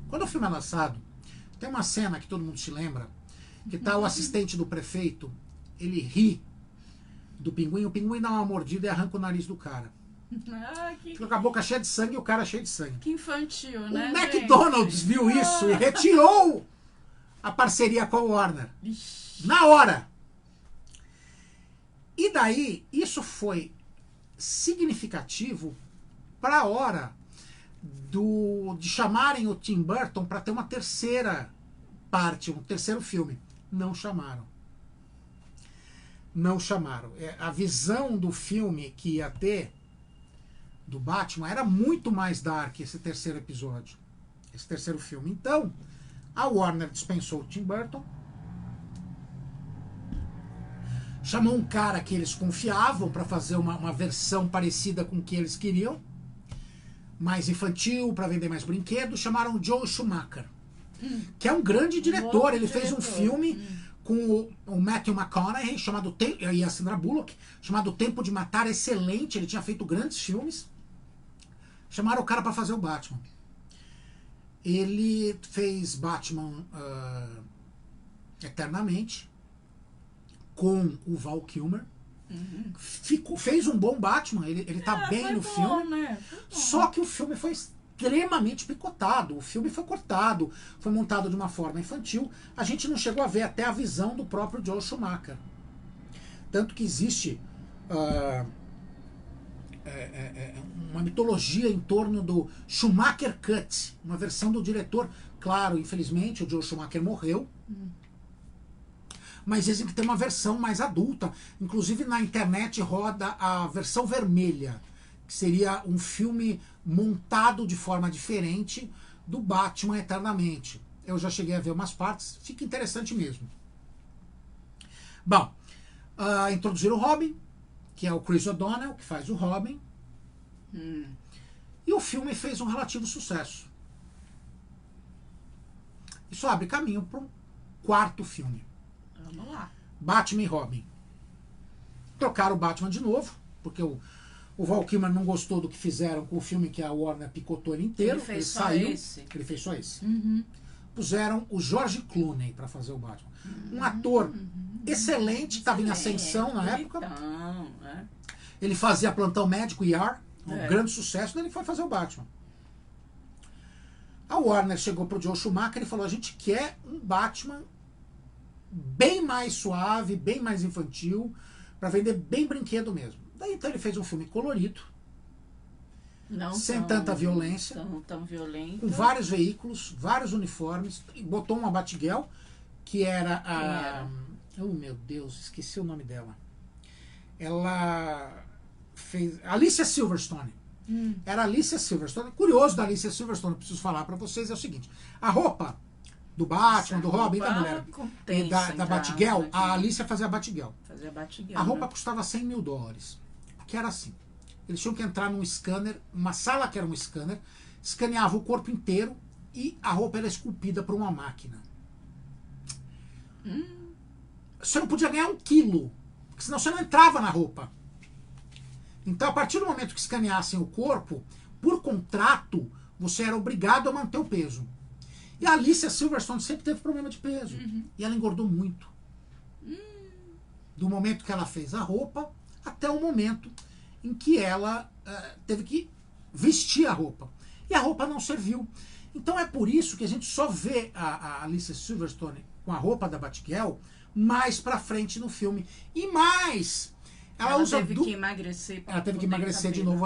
Quando o filme é lançado, tem uma cena que todo mundo se lembra, que tá o assistente do prefeito, ele ri do Pinguim, o Pinguim dá uma mordida e arranca o nariz do cara. Fica com a boca cheia de sangue e o cara cheio de sangue. Que infantil, né? O McDonald's viu isso e retirou a parceria com a Warner. Na hora. E daí, isso foi significativo para a hora de chamarem o Tim Burton para ter uma terceira parte, um terceiro filme. Não chamaram. Não chamaram. A visão do filme que ia ter do Batman era muito mais dark, esse terceiro episódio, esse terceiro filme. Então, a Warner dispensou o Tim Burton, chamou um cara que eles confiavam para fazer uma versão parecida com o que eles queriam, mais infantil, para vender mais brinquedos. Chamaram o Joel Schumacher, que é um grande diretor. Ele fez um filme com o Matthew McConaughey chamado e a Sandra Bullock, chamado Tempo de Matar, excelente. Ele tinha feito grandes filmes. Chamaram o cara para fazer o Batman. Ele fez Batman Eternamente com o Val Kilmer. Fez um bom Batman, ele tá bem no filme, né? Só que o filme foi extremamente picotado, o filme foi cortado, foi montado de uma forma infantil, a gente não chegou a ver até a visão do próprio Joel Schumacher. Tanto que existe uma mitologia em torno do Schumacher Cut, uma versão do diretor. Claro, infelizmente o Joel Schumacher morreu, mas dizem que tem uma versão mais adulta. Inclusive na internet roda a versão vermelha, que seria um filme montado de forma diferente do Batman Eternamente. Eu já cheguei a ver umas partes, fica interessante mesmo. Bom, introduziram o Robin, que é o Chris O'Donnell, que faz o Robin. E o filme fez um relativo sucesso. Isso abre caminho para um quarto filme. Vamos lá. Batman e Robin. Trocaram o Batman de novo, porque o Val Kilmer não gostou do que fizeram com o filme, que a Warner picotou ele inteiro. Ele fez só saiu. Esse. Ele fez só esse. Puseram o George Clooney para fazer o Batman. Um ator excelente, estava em ascensão na época. Ele fazia Plantão Médico e ER, um grande sucesso, daí ele foi fazer o Batman. A Warner chegou pro Joel Schumacher e falou: a gente quer um Batman bem mais suave, bem mais infantil, para vender bem brinquedo mesmo. Daí então ele fez um filme colorido, não sem tanta violência, tão violento, com vários veículos, vários uniformes, e botou uma Batgirl, que era a... Oh meu Deus, esqueci o nome dela. Ela fez... Alicia Silverstone. Era Alicia Silverstone. Curioso da Alicia Silverstone, preciso falar para vocês, é o seguinte: a roupa do Batman, do Robin, da mulher, da Batgirl, a Alicia fazia a Batgirl. A roupa custava $100 mil. Porque era assim: eles tinham que entrar num scanner, uma sala que era um scanner, escaneava o corpo inteiro e a roupa era esculpida por uma máquina. Você não podia ganhar 1 quilo, porque senão você não entrava na roupa. Então, a partir do momento que escaneassem o corpo, por contrato, você era obrigado a manter o peso. E a Alicia Silverstone sempre teve problema de peso. E ela engordou muito. Do momento que ela fez a roupa até o momento em que ela teve que vestir a roupa. E a roupa não serviu. Então é por isso que a gente só vê a Alicia Silverstone com a roupa da Batgirl mais pra frente no filme. E mais, ela teve que emagrecer. Ela teve que emagrecer de novo.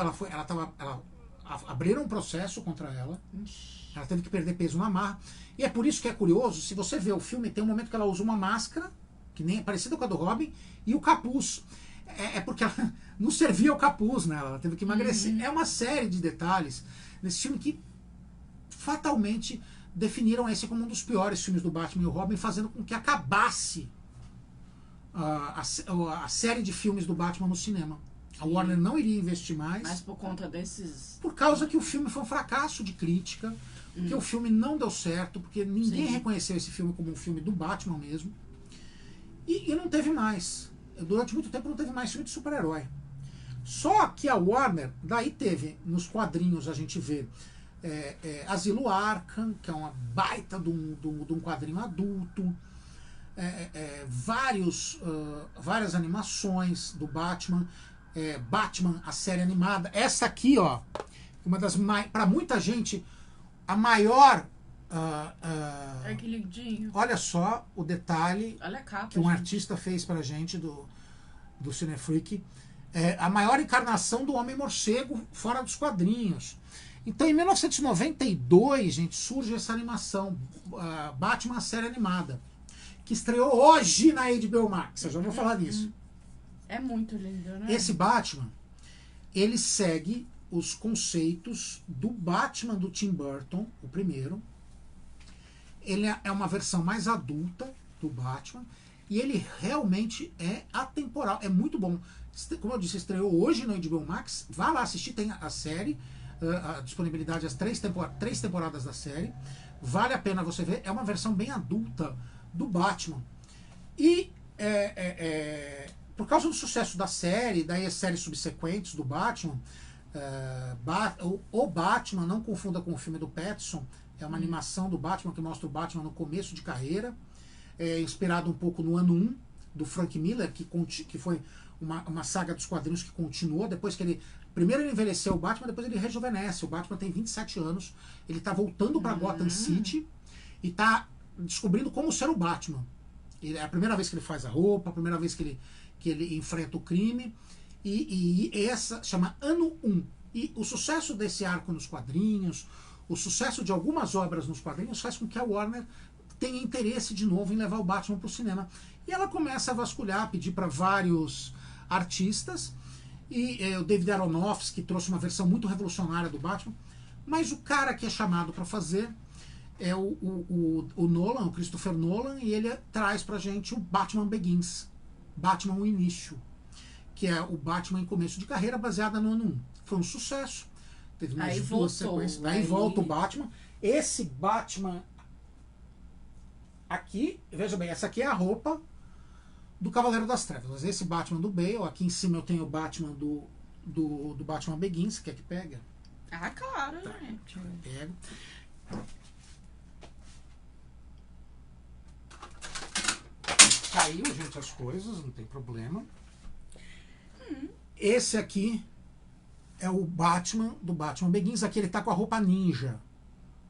Abriram um processo contra ela. Ela teve que perder peso na marra. E é por isso que é curioso, se você vê o filme, tem um momento que ela usa uma máscara, que nem é parecida com a do Robin, e o capuz. É porque ela não servia o capuz, né? Ela teve que emagrecer. É uma série de detalhes nesse filme que fatalmente definiram esse como um dos piores filmes do Batman e o Robin, fazendo com que acabasse a série de filmes do Batman no cinema. A Warner não iria investir mais. Mas por conta desses... Por causa que o filme foi um fracasso de crítica, porque o filme não deu certo, porque ninguém reconheceu esse filme como um filme do Batman mesmo. E não teve mais. Durante muito tempo não teve mais filme de super-herói. Só que a Warner, daí teve, nos quadrinhos a gente vê Asilo Arkham, que é uma baita de um quadrinho adulto, várias animações do Batman, Batman, a série animada. Essa aqui, ó, uma das para muita gente, a maior. Que lindinho. Olha só o detalhe. Olha a capa, que um artista fez pra gente do Cinefreak. A maior encarnação do Homem-Morcego fora dos quadrinhos. Então, em 1992, gente, surge essa animação, Batman, a série animada, que estreou hoje na HBO Max. Eu já vou falar disso. É muito lindo, né? Esse Batman, ele segue os conceitos do Batman do Tim Burton, o primeiro. Ele é uma versão mais adulta do Batman e ele realmente é atemporal, é muito bom. Como eu disse, estreou hoje no HBO Max. Vá lá assistir, tem a série, a disponibilidade, as três temporadas da série. Vale a pena você ver, é uma versão bem adulta do Batman. E por causa do sucesso da série, daí as séries subsequentes do Batman, o Batman, não confunda com o filme do Pattinson, é uma animação do Batman que mostra o Batman no começo de carreira, inspirado um pouco no ano 1 do Frank Miller, que foi uma saga dos quadrinhos que continuou, depois que ele... Primeiro ele envelheceu o Batman, depois ele rejuvenesce. O Batman tem 27 anos, ele está voltando para Gotham City e está descobrindo como ser o Batman. É a primeira vez que ele faz a roupa, a primeira vez que ele enfrenta o crime, e essa chama Ano 1. E o sucesso desse arco nos quadrinhos, o sucesso de algumas obras nos quadrinhos faz com que a Warner tenha interesse de novo em levar o Batman para o cinema. E ela começa a vasculhar, pedir para vários artistas, e o David Aronofsky trouxe uma versão muito revolucionária do Batman, mas o cara que é chamado para fazer é o Nolan, o Christopher Nolan, e ele traz pra gente o Batman Begins, Batman o Início, que é o Batman em começo de carreira, baseada no ano 1. Foi um sucesso, teve mais duas sequências, daí volta o Batman. Esse Batman aqui, veja bem, essa aqui é a roupa do Cavaleiro das Trevas. Esse Batman do Bale, aqui em cima eu tenho o Batman do Batman Begins. Quer que pega? Ah, claro, tá, gente. Pego. Caiu, gente, as coisas, não tem problema. Esse aqui é o Batman do Batman Begins. Aqui ele tá com a roupa ninja,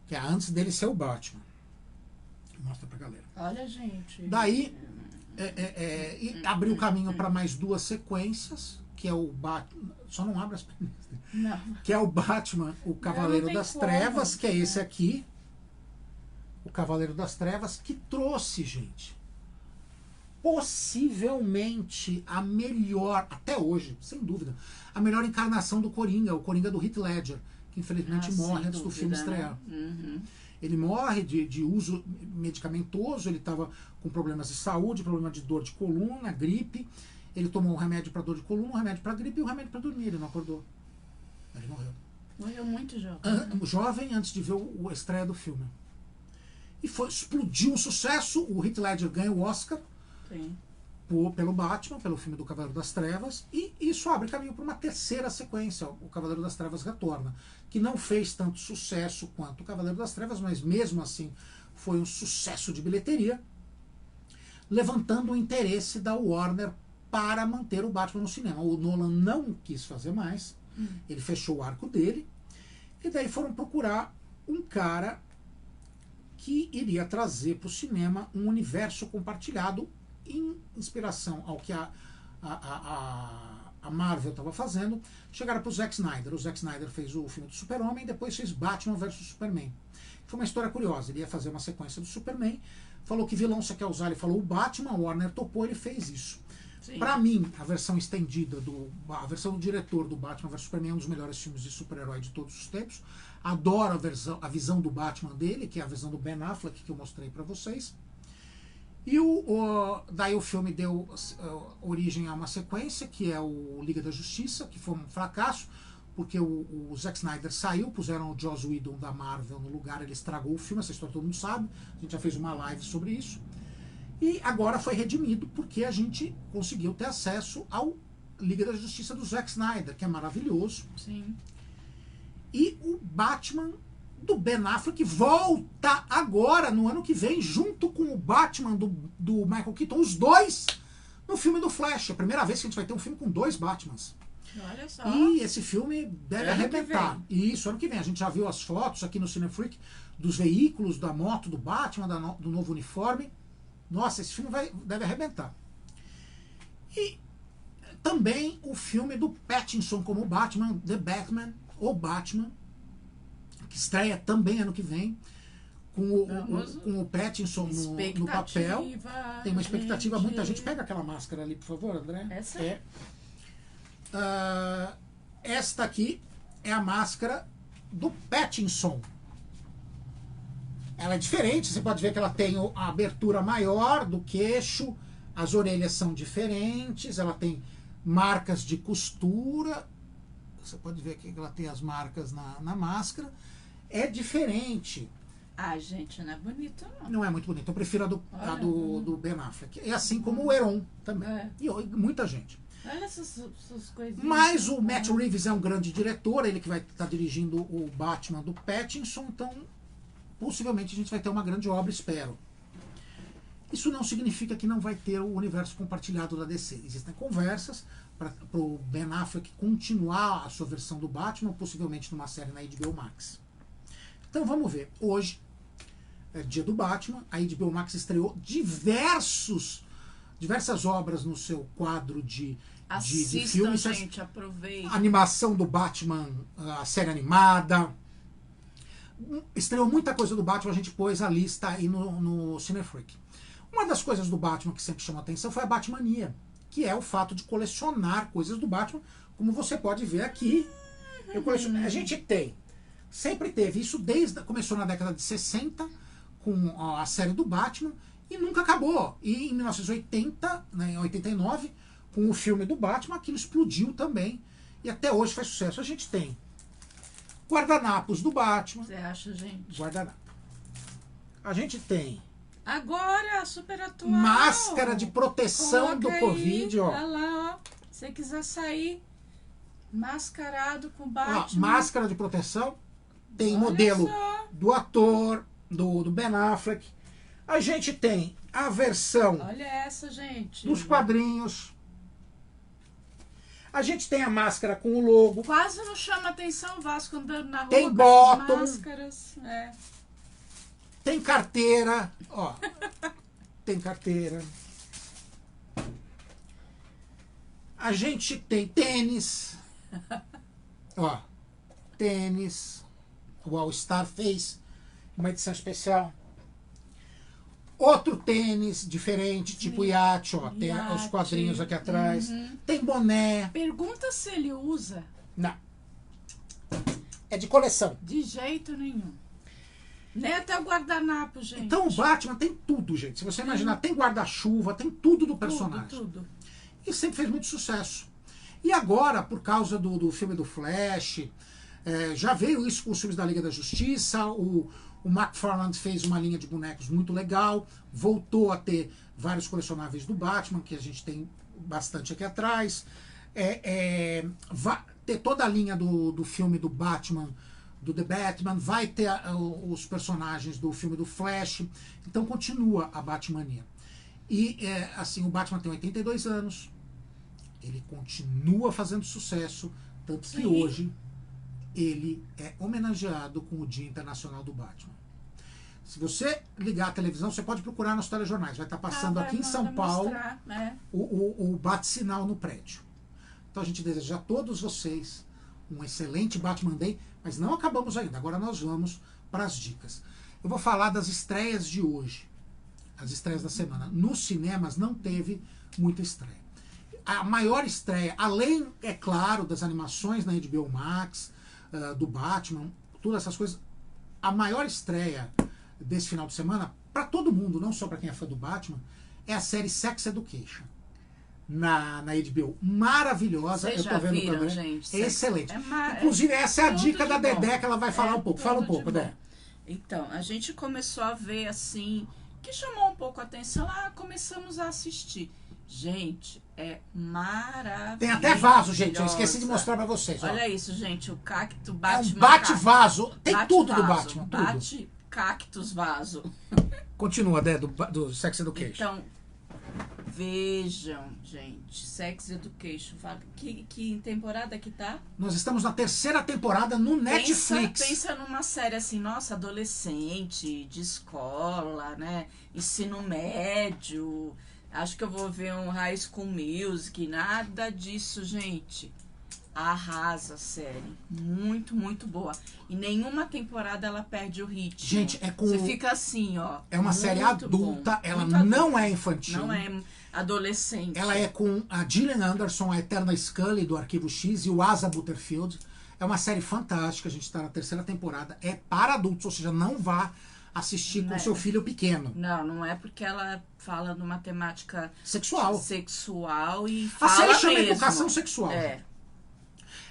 que é antes dele ser o Batman. Mostra pra galera. Olha, gente. Daí e abriu o caminho para mais duas sequências, que é o Batman. Só não abre as pernas. Não. Que é o Batman, o Cavaleiro das Trevas, que é esse aqui. O Cavaleiro das Trevas, que trouxe, gente, possivelmente a melhor, até hoje, sem dúvida, a melhor encarnação do Coringa, o Coringa do Heath Ledger, que infelizmente morre antes do filme estrear. Uhum. Ele morre de uso medicamentoso, ele estava com problemas de saúde, problema de dor de coluna, gripe. Ele tomou um remédio para dor de coluna, um remédio para gripe e um remédio para dormir. Ele não acordou. Ele morreu. Morreu muito jovem. Jovem, antes de ver a estreia do filme. E explodiu um sucesso. O Heath Ledger ganha o Oscar. Sim. Pelo Batman, pelo filme do Cavaleiro das Trevas, e isso abre caminho para uma terceira sequência, o Cavaleiro das Trevas Retorna, que não fez tanto sucesso quanto o Cavaleiro das Trevas, mas mesmo assim foi um sucesso de bilheteria, levantando o interesse da Warner para manter o Batman no cinema. O Nolan não quis fazer mais, ele fechou o arco dele, e daí foram procurar um cara que iria trazer para o cinema um universo compartilhado em inspiração ao que a Marvel estava fazendo. Chegaram para o Zack Snyder. O Zack Snyder fez o filme do Super-Homem e depois fez Batman vs Superman. Foi uma história curiosa. Ele ia fazer uma sequência do Superman, falou que vilão você quer usar, ele falou o Batman, o Warner topou, ele fez isso. Para mim, a versão estendida, a versão do diretor do Batman vs Superman é um dos melhores filmes de super-herói de todos os tempos. Adoro a visão do Batman dele, que é a visão do Ben Affleck, que eu mostrei para vocês. E daí o filme deu origem a uma sequência, que é o Liga da Justiça, que foi um fracasso, porque o Zack Snyder saiu, puseram o Joss Whedon da Marvel no lugar, ele estragou o filme, essa história todo mundo sabe, a gente já fez uma live sobre isso. E agora foi redimido, porque a gente conseguiu ter acesso ao Liga da Justiça do Zack Snyder, que é maravilhoso. Sim. E o Batman do Ben Affleck volta agora, no ano que vem, junto com o Batman do Michael Keaton, os dois no filme do Flash. É a primeira vez que a gente vai ter um filme com dois Batmans. Olha só. E esse filme deve arrebentar. E isso, ano que vem. A gente já viu as fotos aqui no Cinefreak dos veículos, da moto do Batman, do novo uniforme. Nossa, esse filme deve arrebentar. E também o filme do Pattinson como Batman, The Batman, ou Batman, que estreia também ano que vem, com o Pattinson no papel. Tem uma expectativa, muita gente. Pega aquela máscara ali, por favor, André. Essa? É. Esta aqui é a máscara do Pattinson. Ela é diferente, você pode ver que ela tem a abertura maior do queixo, as orelhas são diferentes, ela tem marcas de costura. Você pode ver aqui que ela tem as marcas na máscara. É diferente. Ah, gente, não é bonito, não. Não é muito bonito. Eu prefiro a do Ben Affleck. É assim como o Heron também. E muita gente. Olha essas coisinhas. Mas o Matt Reeves é um grande diretor, ele que vai estar dirigindo o Batman do Pattinson, então possivelmente a gente vai ter uma grande obra, espero. Isso não significa que não vai ter o universo compartilhado da DC. Existem conversas para o Ben Affleck continuar a sua versão do Batman, possivelmente numa série na HBO Max. Então vamos ver. Hoje é dia do Batman, a HBO Max estreou diversas obras no seu quadro de filmes. Gente, aproveita. Animação do Batman, a série animada. Estreou muita coisa do Batman, a gente pôs a lista aí no Cinefreak. Uma das coisas do Batman que sempre chamou a atenção foi a Batmania, que é o fato de colecionar coisas do Batman, como você pode ver aqui. A gente sempre teve isso começou na década de 60 com a série do Batman e nunca acabou. E em 1980, em 89, com o filme do Batman, aquilo explodiu também e até hoje faz sucesso. A gente tem guardanapos do Batman. Você acha, gente? Guardanapo. A gente tem agora, super atual. máscara de proteção do aí, Covid, ó. Olha lá, ó. Se você quiser sair mascarado com Batman. Ó, máscara de proteção. Tem Olha modelo só. do ator, do Ben Affleck. A gente tem a versão Olha essa, gente. dos quadrinhos. A gente tem a máscara com o logo. Quase não chama atenção o Vasco andando na rua Tem com bottom. essas máscaras. É. Tem carteira. Ó. Tem carteira. A gente tem tênis. Ó. Tênis. O All Star fez uma edição especial. Outro tênis diferente, tipo iate, ó. Tem os quadrinhos aqui atrás. Tem boné. Pergunta se ele usa. Não. É de coleção. De jeito nenhum. Nem até o guardanapo, gente. Então o Batman tem tudo, gente. Se você imaginar, tem guarda-chuva, tem tudo do personagem. Tudo. E sempre fez muito sucesso. E agora, por causa do filme do Flash, já veio isso com os filmes da Liga da Justiça, o McFarlane fez uma linha de bonecos muito legal, voltou a ter vários colecionáveis do Batman, que a gente tem bastante aqui atrás. Vai ter toda a linha do filme do Batman, do The Batman, vai ter os personagens do filme do Flash. Então continua a Batmania. E assim, o Batman tem 82 anos, ele continua fazendo sucesso, tanto que hoje ele é homenageado com o Dia Internacional do Batman. Se você ligar a televisão, você pode procurar nos telejornais. Vai estar passando aqui em São Paulo o bate-sinal no prédio. Então a gente deseja a todos vocês um excelente Batman Day, mas não acabamos ainda. Agora nós vamos para as dicas. Eu vou falar das estreias de hoje, as estreias da semana. Nos cinemas não teve muita estreia. A maior estreia, além, é claro, das animações na HBO Max, do Batman, todas essas coisas, a maior estreia desse final de semana, para todo mundo, não só para quem é fã do Batman, é a série Sex Education na HBO. Maravilhosa. Vocês eu tô vendo viram, também. gente? É excelente. Inclusive, essa é a dica da Dedé, que ela vai falar um pouco. Fala um pouco, Dedé. Então, a gente começou a ver assim, que chamou um pouco a atenção. Começamos a assistir. Gente, é maravilhoso. Tem até vaso, gente. Eu esqueci de mostrar pra vocês. Ó. Olha isso, gente. O cacto Batman. É um bate-vaso. Tem tudo do Batman. Tudo. Bate-cactus vaso. Continua, Dé, do Sex Education. Então, vejam, gente. Sex Education. Que temporada que tá? Nós estamos na 3ª temporada no Netflix. Pensa numa série assim, nossa, adolescente, de escola, né? Ensino médio. Acho que eu vou ver um High School Music. Nada disso, gente. arrasa a série. Muito, muito boa. E nenhuma temporada ela perde o ritmo. Gente, Você fica assim, ó. É uma série adulta, bom, ela muito não adulta. é infantil. Não é adolescente. Ela é com a Gillian Anderson, a eterna Scully do Arquivo X, e o Asa Butterfield. É uma série fantástica, a gente está na 3ª temporada. É para adultos, ou seja, não vá assistir com seu filho pequeno. Não é porque ela fala numa temática sexual e a fala série chama mesmo. Educação Sexual.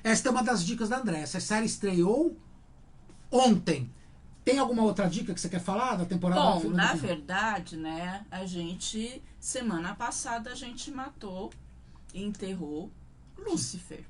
Esta é uma das dicas da André. Essa série estreou ontem. Tem alguma outra dica que você quer falar da temporada? Bom, na verdade, né, semana passada a gente matou e enterrou Lúcifer,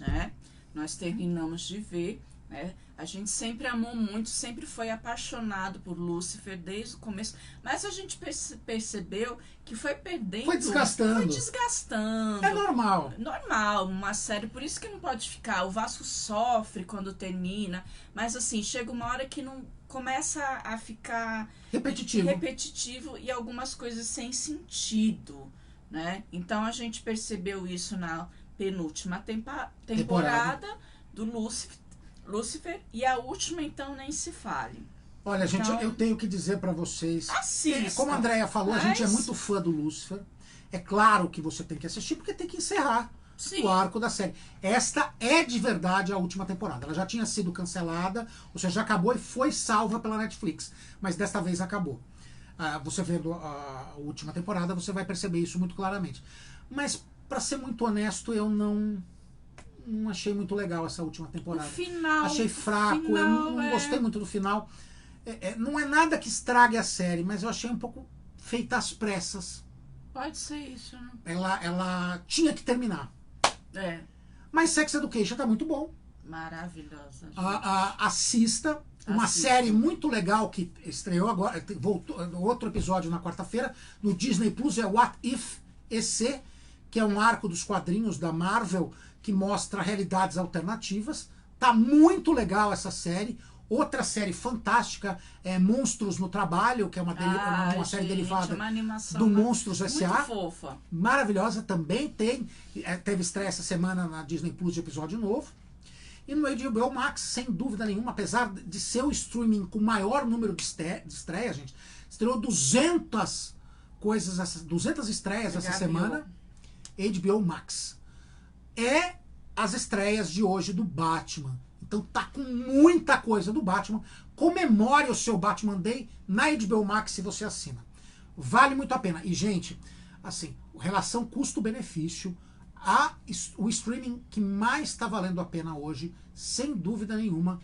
né? Nós terminamos de ver, né? A gente sempre amou muito, sempre foi apaixonado por Lúcifer desde o começo, mas a gente percebeu que foi perdendo. Foi desgastando. Foi desgastando. É normal. Normal, uma série, por isso que não pode ficar. O Vasco sofre quando termina, mas assim, chega uma hora que não começa a ficar repetitivo e algumas coisas sem sentido, né? Então a gente percebeu isso na penúltima temporada do Lúcifer, e a última, então, nem se fale. Olha, gente, então, eu tenho que dizer pra vocês, assista, como a Andrea falou, a gente é muito fã do Lúcifer. É claro que você tem que assistir, porque tem que encerrar o arco da série. Esta é de verdade a última temporada. Ela já tinha sido cancelada, ou seja, já acabou e foi salva pela Netflix. Mas desta vez acabou. Você vendo a última temporada, você vai perceber isso muito claramente. Mas, pra ser muito honesto, eu não achei muito legal essa última temporada. O final, achei fraco, eu não gostei muito do final. Não é nada que estrague a série, mas eu achei um pouco feita às pressas. Pode ser isso, né? Ela tinha que terminar. Mas Sex Education tá muito bom. Maravilhosa. Assista. Uma série muito legal que estreou agora, voltou outro episódio na quarta-feira, no Disney Plus, é What If EC, que é um arco dos quadrinhos da Marvel que mostra realidades alternativas. Tá muito legal essa série. Outra série fantástica é Monstros no Trabalho, que é uma série derivada do Monstros S.A. Muito fofa. Maravilhosa, também teve estreia essa semana na Disney Plus de episódio novo. E no HBO Max, sem dúvida nenhuma, apesar de ser o streaming com maior número de estreias, gente, estreou 200 estreias essa semana. HBO Max. É as estreias de hoje do Batman. Então tá com muita coisa do Batman. Comemore o seu Batman Day na HBO Max se você assina. Vale muito a pena. E, gente, assim, relação custo-benefício, o streaming que mais está valendo a pena hoje, sem dúvida nenhuma,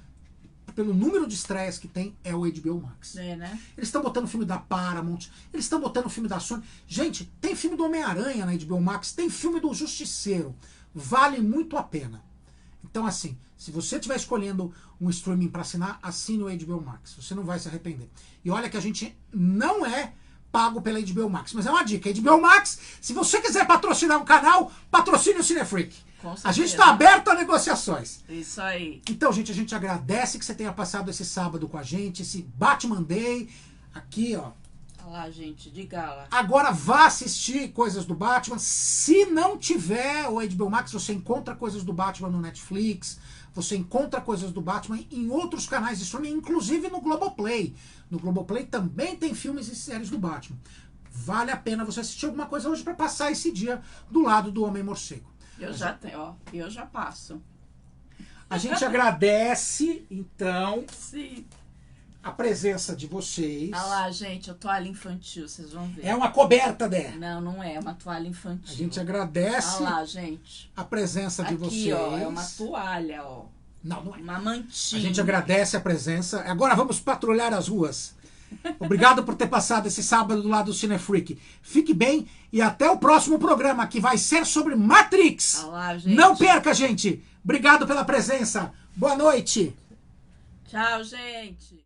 pelo número de estreias que tem, é o HBO Max. Né? Eles estão botando filme da Paramount, eles estão botando filme da Sony. Gente, tem filme do Homem-Aranha na HBO Max, tem filme do Justiceiro. Vale muito a pena. Então, assim, se você estiver escolhendo um streaming para assinar, assine o HBO Max. Você não vai se arrepender. E olha que a gente não é pago pela HBO Max, mas é uma dica. HBO Max, se você quiser patrocinar um canal, patrocine o Cinefreak. A gente está aberto a negociações. Isso aí. Então, gente, a gente agradece que você tenha passado esse sábado com a gente, esse Batman Day. Aqui, ó. Olha lá, gente, diga lá. Agora vá assistir coisas do Batman. Se não tiver o HBO Max, você encontra coisas do Batman no Netflix. Você encontra coisas do Batman em outros canais de streaming, inclusive no Globoplay. No Globoplay também tem filmes e séries do Batman. Vale a pena você assistir alguma coisa hoje para passar esse dia do lado do Homem-Morcego. Eu já passo. A gente agradece, então, sim, a presença de vocês. Olha lá, gente, a toalha infantil, vocês vão ver. É uma coberta, Dé. Não é uma toalha infantil. A gente agradece olha lá, gente, a presença de vocês. Aqui, ó, é uma toalha, ó. Não é. Uma mantinha. A gente agradece a presença. Agora vamos patrulhar as ruas. Obrigado por ter passado esse sábado do lado do Cinefreak. Fique bem e até o próximo programa, que vai ser sobre Matrix. Olá, gente. Não perca, gente. Obrigado pela presença. Boa noite. Tchau, gente.